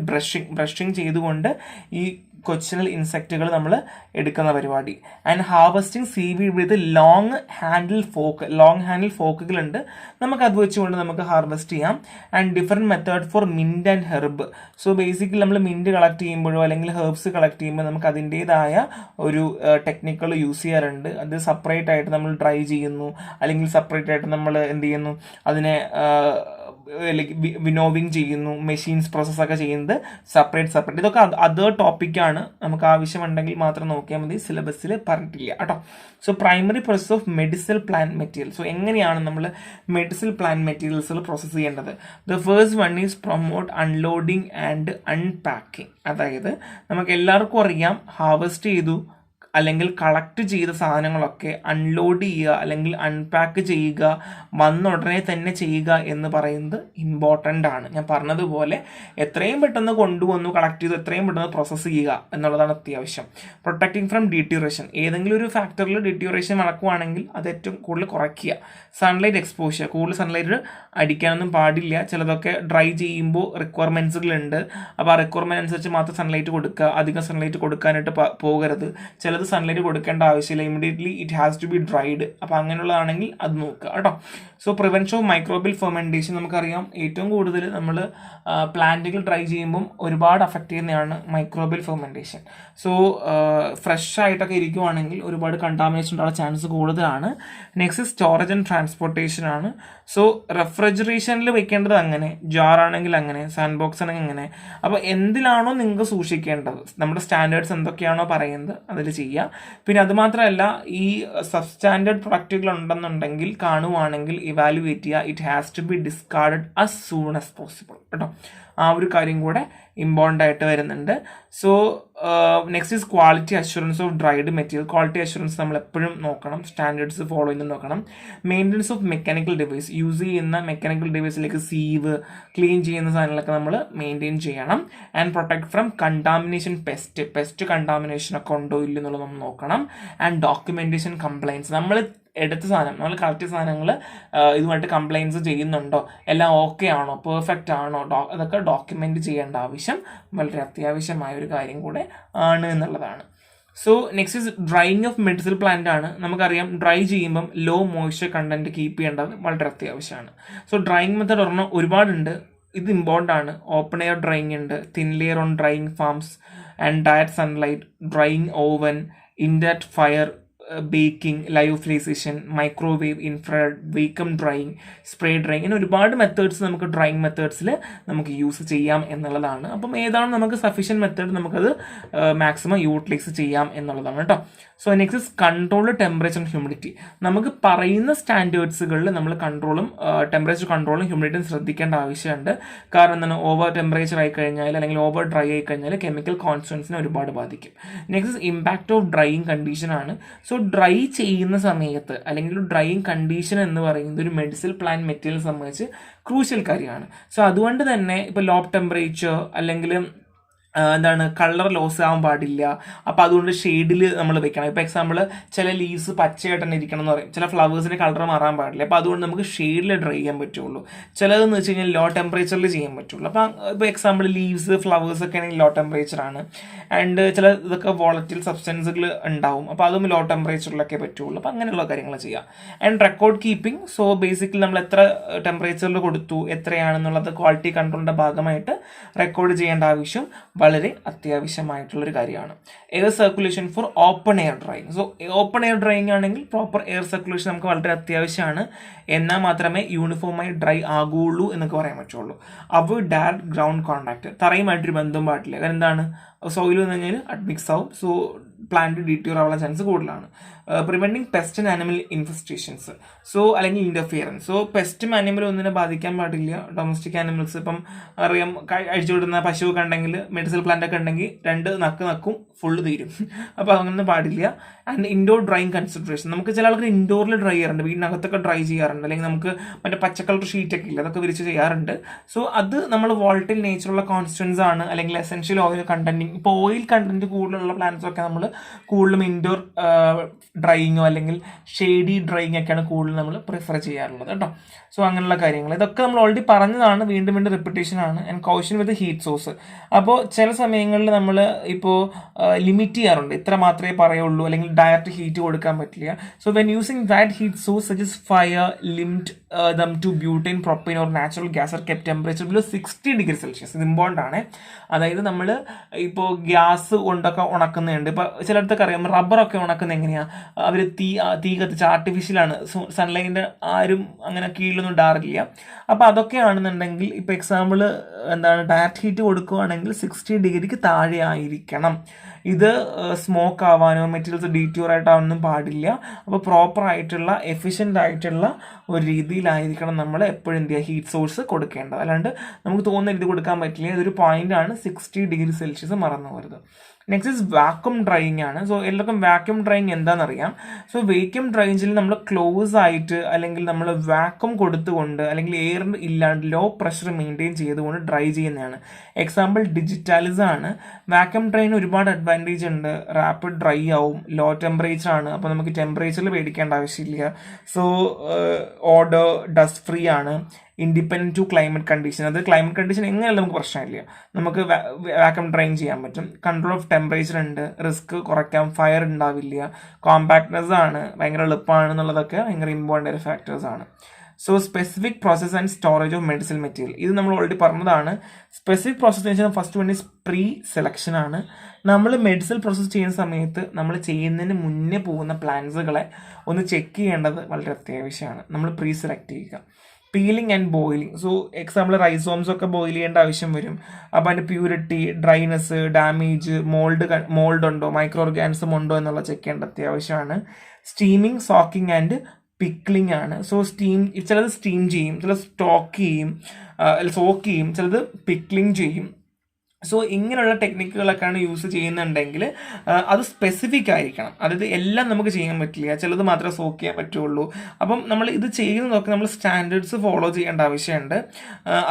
brushing ചെയ്തുകൊണ്ട് ഈ കൊച്ചിനൽ ഇൻസെക്റ്റുകൾ നമ്മൾ എടുക്കുന്ന പരിപാടി. And harvesting seaweed with long handle ഫോക്കുകളുണ്ട്, നമുക്ക് അത് വെച്ചുകൊണ്ട് നമുക്ക് ഹാർവെസ്റ്റ് ചെയ്യാം. And different method for mint and herb. So basically നമ്മൾ മിൻറ്റ് കളക്ട് ചെയ്യുമ്പോഴോ അല്ലെങ്കിൽ ഹെർബ്സ് കളക്ട് ചെയ്യുമ്പോൾ നമുക്ക് അതിൻ്റേതായ ഒരു ടെക്നിക്കുകൾ യൂസ് ചെയ്യാറുണ്ട്. അത് സെപ്പറേറ്റ് ആയിട്ട് നമ്മൾ ഡ്രൈ ചെയ്യുന്നു, അല്ലെങ്കിൽ സെപ്പറേറ്റ് ആയിട്ട് നമ്മൾ എന്ത് ചെയ്യുന്നു, അതിനെ വിനോവിങ് ചെയ്യുന്നു, മെഷീൻസ് പ്രോസസ്സൊക്കെ ചെയ്യുന്നത് സെപ്പറേറ്റ്. ഇതൊക്കെ അതർ ടോപ്പിക്കാണ്, നമുക്ക് ആവശ്യമുണ്ടെങ്കിൽ മാത്രം നോക്കിയാൽ മതി, സിലബസിൽ പറഞ്ഞിട്ടില്ല കേട്ടോ. So primary process of medicinal plant material. So എങ്ങനെയാണ് നമ്മൾ മെഡിസിനൽ പ്ലാന്റ് മെറ്റീരിയൽസുകൾ പ്രോസസ്സ് ചെയ്യേണ്ടത്? The first one is promote unloading and unpacking. അതായത് നമുക്ക് എല്ലാവർക്കും അറിയാം, ഹാർവെസ്റ്റ് ചെയ്തു, അല്ലെങ്കിൽ കളക്ട് ചെയ്ത സാധനങ്ങളൊക്കെ അൺലോഡ് ചെയ്യുക അല്ലെങ്കിൽ അൺപാക്ക് ചെയ്യുക, വന്ന ഉടനെ തന്നെ ചെയ്യുക എന്ന് പറയുന്നത് ഇമ്പോർട്ടൻ്റ് ആണ്. ഞാൻ പറഞ്ഞതുപോലെ എത്രയും പെട്ടെന്ന് കൊണ്ടുവന്നു കളക്ട് ചെയ്ത് എത്രയും പെട്ടെന്ന് പ്രോസസ്സ് ചെയ്യുക എന്നുള്ളതാണ് അത്യാവശ്യം. പ്രൊട്ടക്റ്റിംഗ് ഫ്രം ഡീറ്റീറിയേഷൻ, ഏതെങ്കിലും ഒരു ഫാക്ടറിൽ ഡീറ്റീറിയേഷൻ നടക്കുവാണെങ്കിൽ അത് ഏറ്റവും കൂടുതൽ കുറയ്ക്കുക. സൺലൈറ്റ് എക്സ്പോഷർ, കൂടുതൽ സൺലൈറ്റ് അടിക്കാനൊന്നും പാടില്ല. ചിലതൊക്കെ ഡ്രൈ ചെയ്യുമ്പോൾ റിക്വയർമെൻറ്റ്സുകളുണ്ട്. അപ്പോൾ ആ റിക്വയർമെൻറ്റ് അനുസരിച്ച് മാത്രം സൺലൈറ്റ് കൊടുക്കുക, അധികം സൺലൈറ്റ് കൊടുക്കാനായിട്ട് പോകരുത്. ചിലത് സൺലൈറ്റ് കൊടുക്കേണ്ട ആവശ്യമില്ല, immediately it has to be dried. അപ്പോൾ അങ്ങനെയുള്ളതാണെങ്കിൽ അത് നോക്കുക കേട്ടോ. So prevention of microbial fermentation, നമുക്കറിയാം ഏറ്റവും കൂടുതൽ നമ്മൾ പ്ലാന്റുകൾ ഡ്രൈ ചെയ്യുമ്പം ഒരുപാട് അഫക്റ്റ് ചെയ്യുന്നതാണ് മൈക്രോബിയൽ ഫെർമെൻറ്റേഷൻ. സോ ഫ്രഷ് ആയിട്ടൊക്കെ ഇരിക്കുവാണെങ്കിൽ ഒരുപാട് കണ്ടാമിനേഷൻ ഉണ്ടാകാൻ ചാൻസ് കൂടുതലാണ്. നെക്സ്റ്റ് സ്റ്റോറേജ് ആൻഡ് ട്രാൻസ്പോർട്ടേഷൻ ആണ്. സോ റെഫ്രിജറേഷനിൽ വെക്കേണ്ടത് അങ്ങനെ, ജാറാണെങ്കിൽ അങ്ങനെ, സാൻഡ് ബോക്സ് ആണെങ്കിൽ അങ്ങനെ. അപ്പോൾ എന്തിലാണോ നിങ്ങൾക്ക് സൂക്ഷിക്കേണ്ടത്, നമ്മുടെ സ്റ്റാൻഡേർഡ്സ് എന്തൊക്കെയാണോ പറയുന്നത് അതിൽ ചെയ്യുക. പിന്നെ അതുമാത്രമല്ല, ഈ സബ് സ്റ്റാൻഡേർഡ് പ്രൊഡക്റ്റുകൾ ഉണ്ടെന്നുണ്ടെങ്കിൽ കാണുവാണെങ്കിൽ ഇവാലുവേറ്റ് ചെയ്യുക. It has to be discarded as soon as possible കേട്ടോ. ആ ഒരു കാര്യം കൂടെ ഇമ്പോർട്ടൻ്റ് ആയിട്ട് വരുന്നുണ്ട്. So next is quality assurance of dried material. Quality assurance നമ്മൾ എപ്പോഴും നോക്കണം, സ്റ്റാൻഡേർഡ്സ് ഫോളോ ചെയ്യുന്നത് നോക്കണം. Maintenance of mechanical device, use ചെയ്യുന്ന മെക്കാനിക്കൽ ഡിവൈസിലേക്ക് സീവ്, ക്ലീൻ ചെയ്യുന്ന സാധനങ്ങളൊക്കെ നമ്മൾ മെയിൻറ്റെയിൻ ചെയ്യണം. And protect from contamination, pest contamination ഒക്കെ ഉണ്ടോ ഇല്ലെന്നുള്ളത് നമ്മൾ നോക്കണം. ആൻഡ് ഡോക്യുമെൻറ്റേഷൻ കംപ്ലൈൻസ്, നമ്മൾ എടുത്ത സാധനം, നമ്മൾ കളക്ട് ചെയ്ത സാധനങ്ങൾ ഇതുമായിട്ട് കംപ്ലൈൻറ്റ്സ് ചെയ്യുന്നുണ്ടോ, എല്ലാം ഓക്കെ ആണോ, പെർഫെക്റ്റ് ആണോ, അതൊക്കെ ഡോക്യുമെൻ്റ് ചെയ്യേണ്ട ആവശ്യം വളരെ അത്യാവശ്യമായ ഒരു കാര്യം കൂടെ ആണ് എന്നുള്ളതാണ്. So next is drying of medicinal plant ആണ്. നമുക്കറിയാം ഡ്രൈ ചെയ്യുമ്പം ലോ മോയ്സ്ചർ കണ്ടന്റ് കീപ്പ് ചെയ്യേണ്ടത് വളരെ അത്യാവശ്യമാണ്. സോ ഡ്രൈയിങ് മെത്തേഡ് ഒരെണ്ണം ഒരുപാടുണ്ട്, ഇത് ഇമ്പോർട്ടൻ്റ് ആണ്. ഓപ്പൺ എയർ ഡ്രൈയിങ് ഉണ്ട്, thin layer on drying farms and direct sunlight, drying oven, indirect fire baking, lyophilization, microwave, infrared, vacuum drying, spray drying, ഇങ്ങനെ ഒരുപാട് മെത്തേഡ്സ് നമുക്ക് ഡ്രൈയിങ് മെത്തേഡ്സിൽ നമുക്ക് യൂസ് ചെയ്യാം എന്നുള്ളതാണ്. അപ്പം ഏതാണ് നമുക്ക് സഫീഷ്യൻറ്റ് മെത്തേഡ് നമുക്കത് മാക്സിമം യൂട്ടിലൈസ് ചെയ്യാം എന്നുള്ളതാണ് കേട്ടോ. So next is control temperature and humidity. നമുക്ക് പറയുന്ന സ്റ്റാൻഡേർഡ്സുകളിൽ നമ്മൾ കൺട്രോളും ടെമ്പറേച്ചർ കൺട്രോളും ഹ്യൂമിഡിറ്റിയും ശ്രദ്ധിക്കേണ്ട ആവശ്യമുണ്ട്. കാരണം എന്താണ്, ഓവർ ടെമ്പറേച്ചർ ആയി കഴിഞ്ഞാൽ അല്ലെങ്കിൽ ഓവർ ഡ്രൈ ആയി കഴിഞ്ഞാൽ കെമിക്കൽ കോൺസ്റ്റൻസിനെ ഒരുപാട് ബാധിക്കും. Next impact of drying condition ആണ്. സോ ഡ്രൈ ചെയ്യുന്ന സമയത്ത് അല്ലെങ്കിൽ ഡ്രൈയിങ് കണ്ടീഷൻ എന്ന് പറയുന്നത് ഒരു മെഡിസിനൽ പ്ലാന്റ് മെറ്റീരിയൽ സംബന്ധിച്ച് ക്രൂഷ്യൽ കാര്യമാണ്. സോ അതുകൊണ്ട് തന്നെ ഇപ്പോൾ ലോ ടെമ്പറേച്ചർ അല്ലെങ്കിൽ എന്താണ് കളർ ലോസ് ആവാൻ പാടില്ല. അപ്പോൾ അതുകൊണ്ട് ഷെയ്ഡിൽ നമ്മൾ വെക്കണം. ഇപ്പോൾ എക്സാമ്പിൾ ചില ലീവ്സ് പച്ചയായിട്ട് തന്നെ ഇരിക്കണം എന്ന് പറയും, ചില ഫ്ലവേഴ്സിൻ്റെ കളർ മാറാൻ പാടില്ല. അപ്പോൾ അതുകൊണ്ട് നമുക്ക് ഷെയ്ഡിൽ ഡ്രൈ ചെയ്യാൻ പറ്റുള്ളൂ. ചിലതെന്ന് വെച്ച് കഴിഞ്ഞാൽ ലോ ടെമ്പറേച്ചറിൽ ചെയ്യാൻ പറ്റുള്ളൂ. അപ്പോൾ ഇപ്പോൾ എക്സാമ്പിൾ ലീവ്സ് ഫ്ലവേഴ്സ് ഒക്കെ ആണെങ്കിൽ ലോ ടെമ്പറേച്ചറാണ്. ആൻഡ് ചില ഇതൊക്കെ വോളറ്റിൽ സബ്സ്റ്റൻസുകൾ ഉണ്ടാവും, അപ്പോൾ അതും ലോ ടെമ്പറേച്ചറിലൊക്കെ പറ്റുള്ളൂ. അപ്പോൾ അങ്ങനെയുള്ള കാര്യങ്ങൾ ചെയ്യാം. And record keeping, so basically നമ്മൾ എത്ര ടെമ്പറേച്ചറിൽ കൊടുത്തു, എത്രയാണെന്നുള്ളത് ക്വാളിറ്റി കൺട്രോളിൻ്റെ ഭാഗമായിട്ട് റെക്കോർഡ് ചെയ്യേണ്ട ആവശ്യം വളരെ അത്യാവശ്യമായിട്ടുള്ളൊരു കാര്യമാണ്. Air circulation for open air drying. So open air drying ആണെങ്കിൽ പ്രോപ്പർ എയർ സർക്കുലേഷൻ നമുക്ക് വളരെ അത്യാവശ്യമാണ്. എന്നാൽ മാത്രമേ യൂണിഫോമായി ഡ്രൈ ആകുള്ളൂ എന്നൊക്കെ പറയാൻ പറ്റുള്ളൂ. അവോയ്ഡ് ഡയറക്റ്റ് ഗ്രൗണ്ട് കോൺടാക്ട്, തറയുമായിട്ടൊരു ബന്ധം പാടില്ല. കാരണം എന്താണ്, സോയിൽ വന്നു കഴിഞ്ഞാൽ അഡ്മിക്സ് ആവും. സോ പ്ലാന്റ് ഡീറ്റൂർ ആവാനുള്ള ചാൻസ് കൂടുതലാണ്. Preventing pest and animal infestations, so അല്ലെങ്കിൽ ഇൻ്റർഫിയറൻസ്. സോ പെസ്റ്റും ആനിമലും ഒന്നിനെ ബാധിക്കാൻ പാടില്ല. ഡൊമസ്റ്റിക് ആനിമൽസ് ഇപ്പം അറിയാം, അഴിച്ചുവിടുന്ന പശുവൊക്കെ ഉണ്ടെങ്കിൽ മെഡിസിനൽ പ്ലാന്റ് ഒക്കെ ഉണ്ടെങ്കിൽ 2 നക്കും ഫുള്ള് തീരും. അപ്പോൾ അങ്ങനൊന്നും പാടില്ല. ആൻഡ് ഇൻഡോർ ഡ്രൈയിങ് കൺസിഡറേഷൻ, നമുക്ക് ചില ആൾക്കാർ ഇൻഡോറിൽ ഡ്രൈ ചെയ്യാറുണ്ട്, വീടിനകത്തൊക്കെ ഡ്രൈ ചെയ്യാറുണ്ട്, അല്ലെങ്കിൽ നമുക്ക് മറ്റേ പച്ചക്കളർ ഷീറ്റൊക്കെ ഇല്ല അതൊക്കെ വിരിച്ച് ചെയ്യാറുണ്ട്. സോ അത് നമ്മൾ വോളറ്റൈൽ നേച്ചറുള്ള കോൺസ്റ്റൻസ് ആണ്, അല്ലെങ്കിൽ എസെൻഷ്യൽ ഓയിൽ കണ്ടന്റിങ്. ഇപ്പോൾ ഓയിൽ കണ്ടന്റ് കൂടുതലുള്ള പ്ലാന്റ്സ് ഒക്കെ നമ്മൾ കൂടുതലും ഇൻഡോർ ഡ്രൈയിങ്ങോ അല്ലെങ്കിൽ ഷെയ്ഡി ഡ്രൈയിങ് ഒക്കെയാണ് കൂടുതൽ നമ്മൾ പ്രിഫർ ചെയ്യാറുള്ളത് കേട്ടോ. സോ അങ്ങനെയുള്ള കാര്യങ്ങൾ ഇതൊക്കെ നമ്മൾ ഓൾറെഡി പറഞ്ഞതാണ്, വീണ്ടും വീണ്ടും റിപ്പീറ്റേഷൻ ആണ്. And caution with heat source. അപ്പോൾ ചില സമയങ്ങളിൽ നമ്മൾ ഇപ്പോൾ ലിമിറ്റ് ചെയ്യാറുണ്ട്, ഇത്ര മാത്രമേ പറയുള്ളൂ, അല്ലെങ്കിൽ ഡയറക്റ്റ് ഹീറ്റ് കൊടുക്കാൻ പറ്റില്ല. So when using direct heat source such is fire, limit them to butane, propane or natural gas are kept temperature below 60 degree Celsius. ഇത് ഇമ്പോർട്ടൻ്റ് ആണ്. അതായത് നമ്മൾ ഇപ്പോൾ ഗ്യാസ് കൊണ്ടൊക്കെ ഉണക്കുന്നുണ്ട്. ഇപ്പോൾ ചിലയിടത്തൊക്കെ അറിയാം റബ്ബറൊക്കെ ഉണക്കുന്നത് എങ്ങനെയാണ്, അവർ തീ കത്തിച്ച് ആർട്ടിഫിഷ്യലാണ്, സൺലൈറ്റിൻ്റെ ആരും അങ്ങനെ കീഴിലൊന്നും ഇടാറില്ല. അപ്പോൾ അതൊക്കെയാണെന്നുണ്ടെങ്കിൽ ഇപ്പോൾ എക്സാമ്പിൾ എന്താണ് ഡയറക്റ്റ് ഹീറ്റ് കൊടുക്കുകയാണെങ്കിൽ 60 ഡിഗ്രിക്ക് താഴെ ആയിരിക്കണം. ഇത് സ്മോക്ക് ആവാനോ മെറ്റീരിയൽസ് ഡീറ്റ്യൂർ ആയിട്ടാവാനൊന്നും പാടില്ല. അപ്പോൾ പ്രോപ്പർ ആയിട്ടുള്ള എഫിഷ്യൻ്റ് ആയിട്ടുള്ള ഒരു രീതിയിലായിരിക്കണം നമ്മൾ എപ്പോഴും എന്ത് ചെയ്യുക, ഹീറ്റ് സോഴ്സ് കൊടുക്കേണ്ടത്. അല്ലാണ്ട് നമുക്ക് തോന്നുന്ന രീതി കൊടുക്കാൻ പറ്റില്ല. ഇതൊരു പോയിൻ്റാണ് 60 ഡിഗ്രി സെൽഷ്യസ് മറന്നു പോരുത്. നെക്സ്റ്റ് ഇസ് വാക്യൂം ഡ്രൈയിങ് ആണ്. സോ എല്ലാവർക്കും വാക്യൂം ഡ്രൈയിങ് എന്താണെന്നറിയാം. സോ വാക്യൂം ഡ്രൈയിങ്ങിൽ നമ്മൾ ക്ലോസ് ആയിട്ട് അല്ലെങ്കിൽ നമ്മൾ വാക്യൂം കൊടുത്തുകൊണ്ട് അല്ലെങ്കിൽ എയർ ഇല്ലാണ്ട് ലോ പ്രഷർ മെയിൻറ്റെയിൻ ചെയ്തുകൊണ്ട് ഡ്രൈ ചെയ്യുന്നതാണ്. എക്സാമ്പിൾ ഡിജിറ്റാലിസ് ആണ്. വാക്യൂം ഡ്രൈയിന് ഒരുപാട് അഡ്വാൻറ്റേജ് ഉണ്ട്. റാപ്പിഡ് ഡ്രൈ ആവും, ലോ ടെമ്പറേച്ചർ ആണ്, അപ്പോൾ നമുക്ക് ടെമ്പറേച്ചറിൽ പേടിക്കേണ്ട ആവശ്യമില്ല. സോ ഓർഡർ ഡസ്റ്റ് ഫ്രീ ആണ്. ഇൻഡിപെൻഡൻറ്റ് ടു ക്ലൈമറ്റ് കണ്ടീഷൻ, അത് ക്ലൈമറ്റ് കണ്ടീഷൻ എങ്ങനെയല്ല നമുക്ക് പ്രശ്നമില്ല, നമുക്ക് വാക്യൂം ഡ്രൈൻ ചെയ്യാൻ പറ്റും. കൺട്രോൾ ഓഫ് ടെമ്പറേച്ചർ ഉണ്ട്, റിസ്ക് കുറയ്ക്കാം, ഫയർ ഉണ്ടാവില്ല, കോമ്പാക്ട്നെസ് ആണ്, ഭയങ്കര എളുപ്പമാണെന്നുള്ളതൊക്കെ ഭയങ്കര ഇമ്പോർട്ടൻ്റ് ആയ ഫാക്ടേഴ്സ് ആണ്. So specific process and storage of medicine material, ഇത് നമ്മൾ ഓൾറെഡി പറഞ്ഞതാണ്. സ്പെസിഫിക് പ്രോസസ് എന്ന് വെച്ചാൽ first one is pre selection ആണ്. നമ്മൾ മെഡിസിൻ പ്രോസസ്സ് ചെയ്യുന്ന സമയത്ത് നമ്മൾ ചെയ്യുന്നതിന് മുന്നേ പോകുന്ന പ്ലാന്റ്സുകളെ ഒന്ന് ചെക്ക് ചെയ്യേണ്ടത് വളരെ അത്യാവശ്യമാണ്. നമ്മൾ പ്രീ സെലക്ട് ചെയ്യുക. Peeling and boiling, so example rhizomes ഒക്കെ ബോയിൽ ചെയ്യേണ്ട ആവശ്യം വരും. അപ്പോൾ അതിൻ്റെ പ്യൂരിറ്റി, ഡ്രൈനെസ്, ഡാമേജ്, മോൾഡ് ഉണ്ടോ, മൈക്രോ ഓർഗാനിസം ഉണ്ടോ എന്നുള്ള ചെക്ക് ചെയ്യേണ്ട അത്യാവശ്യമാണ്. സ്റ്റീമിങ്, സോക്കിംഗ് ആൻഡ് പിക്ലിംഗ് ആണ്. സോ ചിലത് സ്റ്റീം ചെയ്യും, ചിലത് സോക്ക് ചെയ്യും, ചിലത് പിക്ലിംഗ് ചെയ്യും. സോ ഇങ്ങനെയുള്ള ടെക്നിക്കുകളൊക്കെയാണ് യൂസ് ചെയ്യുന്നുണ്ടെങ്കിൽ അത് സ്പെസിഫിക് ആയിരിക്കണം. അതായത് എല്ലാം നമുക്ക് ചെയ്യാൻ പറ്റില്ല, ചിലത് മാത്രമേ സോക്ക് ചെയ്യാൻ പറ്റുള്ളൂ. അപ്പം നമ്മൾ ഇത് ചെയ്യുന്നതൊക്കെ നമ്മൾ സ്റ്റാൻഡേർഡ്സ് ഫോളോ ചെയ്യേണ്ട ആവശ്യമുണ്ട്.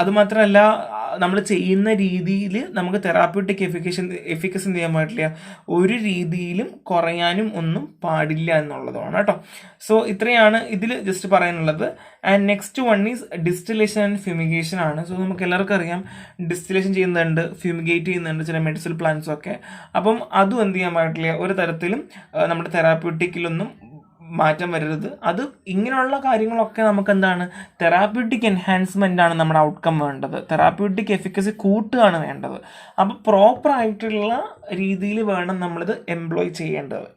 അതുമാത്രമല്ല നമ്മൾ ചെയ്യുന്ന രീതിയിൽ നമുക്ക് തെറാപ്യൂട്ടിക് എഫിക്കസി എന്ത് ചെയ്യാൻ പാടില്ല, ഒരു രീതിയിലും കുറയാനും ഒന്നും പാടില്ല എന്നുള്ളതാണ് കേട്ടോ. സോ ഇത്രയാണ് ഇതിൽ ജസ്റ്റ് പറയാനുള്ളത്. And next one is distillation and fumigation ആണ്. സോ നമുക്ക് എല്ലാവർക്കും അറിയാം ഡിസ്റ്റിലേഷൻ ചെയ്യുന്നുണ്ട്, ഫ്യൂമിഗേറ്റ് ചെയ്യുന്നുണ്ട് ചില മെഡിസിനൽ പ്ലാന്റ്സ് ഒക്കെ. അപ്പം അതും എന്ത് ചെയ്യാൻ പാടില്ല, ഒരു തരത്തിലും നമ്മുടെ തെറാപ്യൂട്ടിക്കിലൊന്നും മാറ്റം വരരുത്. അത് ഇങ്ങനെയുള്ള കാര്യങ്ങളൊക്കെ നമുക്ക് എന്താണ്, തെറാപ്യൂട്ടിക് എൻഹാൻസ്മെൻ്റ് ആണ് നമ്മുടെ ഔട്ട്കം വേണ്ടത്, തെറാപ്യൂട്ടിക് എഫിക്കസി കൂട്ടുകയാണ് വേണ്ടത്. അപ്പോൾ പ്രോപ്പർ ആയിട്ടുള്ള രീതിയിൽ വേണം നമ്മളിത് എംപ്ലോയ് ചെയ്യേണ്ടത്.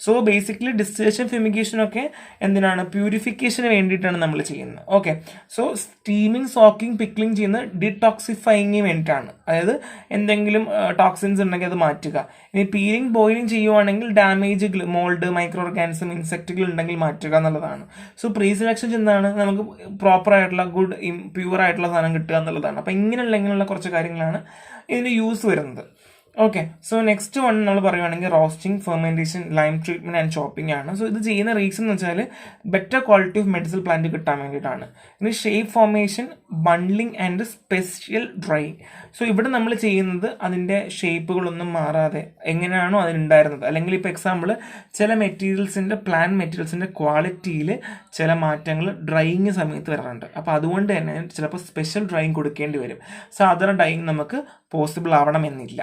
സോ ബേസിക്കലി ഡിസ്റ്റിലേഷൻ ഫ്യൂമിഗേഷനൊക്കെ എന്തിനാണ്, പ്യൂരിഫിക്കേഷന് വേണ്ടിയിട്ടാണ് നമ്മൾ ചെയ്യുന്നത്. Okay, so steaming, soaking, pickling ചെയ്യുന്നത് ഡിടോക്സിഫൈങ്ങിന് വേണ്ടിയിട്ടാണ്. അതായത് എന്തെങ്കിലും ടോക്സിൻസ് ഉണ്ടെങ്കിൽ അത് മാറ്റുക. ഇനി പീലിംഗ്, ബോയിലിംഗ് ചെയ്യുവാണെങ്കിൽ ഡാമേജ്, മോൾഡ്, മൈക്രോ ഓർഗാനിസം, ഇൻസെക്റ്റുകൾ ഉണ്ടെങ്കിൽ മാറ്റുക എന്നുള്ളതാണ്. സോ പ്രീ സെലക്ഷൻ ചെന്നാണ് നമുക്ക് പ്രോപ്പർ ആയിട്ടുള്ള ഗുഡ് പ്യൂർ ആയിട്ടുള്ള സാധനം കിട്ടുക എന്നുള്ളതാണ്. അപ്പോൾ ഇങ്ങനെയുള്ള കുറച്ച് കാര്യങ്ങളാണ് ഇതിൻ്റെ യൂസ് വരുന്നത്. ഓക്കെ, സോ നെക്സ്റ്റ് വൺ നമ്മൾ പറയുകയാണെങ്കിൽ roasting, fermentation, lime treatment and chopping ആണ്. സോ ഇത് ചെയ്യുന്ന റീസൺ എന്ന് വെച്ചാൽ better quality of medicinal plant കിട്ടാൻ വേണ്ടിയിട്ടാണ്. ഇനി shape formation, bundling and special drying. So ഇവിടെ നമ്മൾ ചെയ്യുന്നത് അതിൻ്റെ ഷേപ്പുകളൊന്നും മാറാതെ എങ്ങനെയാണോ അതിനുണ്ടായിരുന്നത്, അല്ലെങ്കിൽ ഇപ്പോൾ എക്സാമ്പിൾ ചില മെറ്റീരിയൽസിൻ്റെ പ്ലാന്റ് മെറ്റീരിയൽസിൻ്റെ ക്വാളിറ്റിയിൽ ചില മാറ്റങ്ങൾ ഡ്രൈയിങ് സമയത്ത് വരാറുണ്ട്. അപ്പോൾ അതുകൊണ്ട് തന്നെ ചിലപ്പോൾ സ്പെഷ്യൽ ഡ്രൈയിങ് കൊടുക്കേണ്ടി വരും. സാധാരണ ഡ്രൈയിങ് നമുക്ക് പോസിബിൾ ആവണമെന്നില്ല.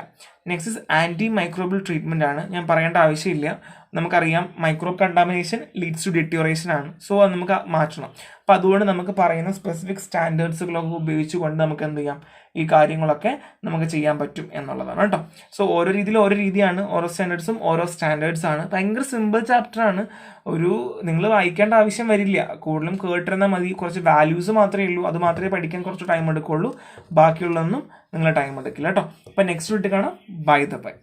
Next is antimicrobial treatment ആണ്. ഞാൻ പറയേണ്ട ആവശ്യമില്ല, നമുക്കറിയാം microbe contamination leads to deterioration ആണ്. സോ അത് നമുക്ക് മാറ്റണം. അപ്പോൾ അതുകൊണ്ട് നമുക്ക് പറയുന്ന സ്പെസിഫിക് സ്റ്റാൻഡേർഡ്സുകളൊക്കെ ഉപയോഗിച്ചുകൊണ്ട് നമുക്ക് എന്ത് ചെയ്യാം, ഈ കാര്യങ്ങളൊക്കെ നമുക്ക് ചെയ്യാൻ പറ്റും എന്നുള്ളതാണ് കേട്ടോ. സോ ഓരോ രീതിയിലും ഓരോ രീതിയാണ്, ഓരോ സ്റ്റാൻഡേർഡ്സും ഓരോ സ്റ്റാൻഡേർഡ്സ് ആണ്. ഭയങ്കര സിമ്പിൾ ചാപ്റ്ററാണ്, നിങ്ങൾ വായിക്കേണ്ട ആവശ്യം വരില്ല, കൂടുതലും കേട്ടിരുന്നാൽ മതി. കുറച്ച് വാല്യൂസ് മാത്രമേ ഉള്ളൂ, അത് മാത്രമേ പഠിക്കാൻ കുറച്ച് ടൈം എടുക്കുള്ളൂ, ബാക്കിയുള്ളതൊന്നും നിങ്ങൾ ടൈം എടുക്കില്ല കേട്ടോ. അപ്പം നെക്സ്റ്റ് വീട്ടിൽ കാണാം. Bye the by.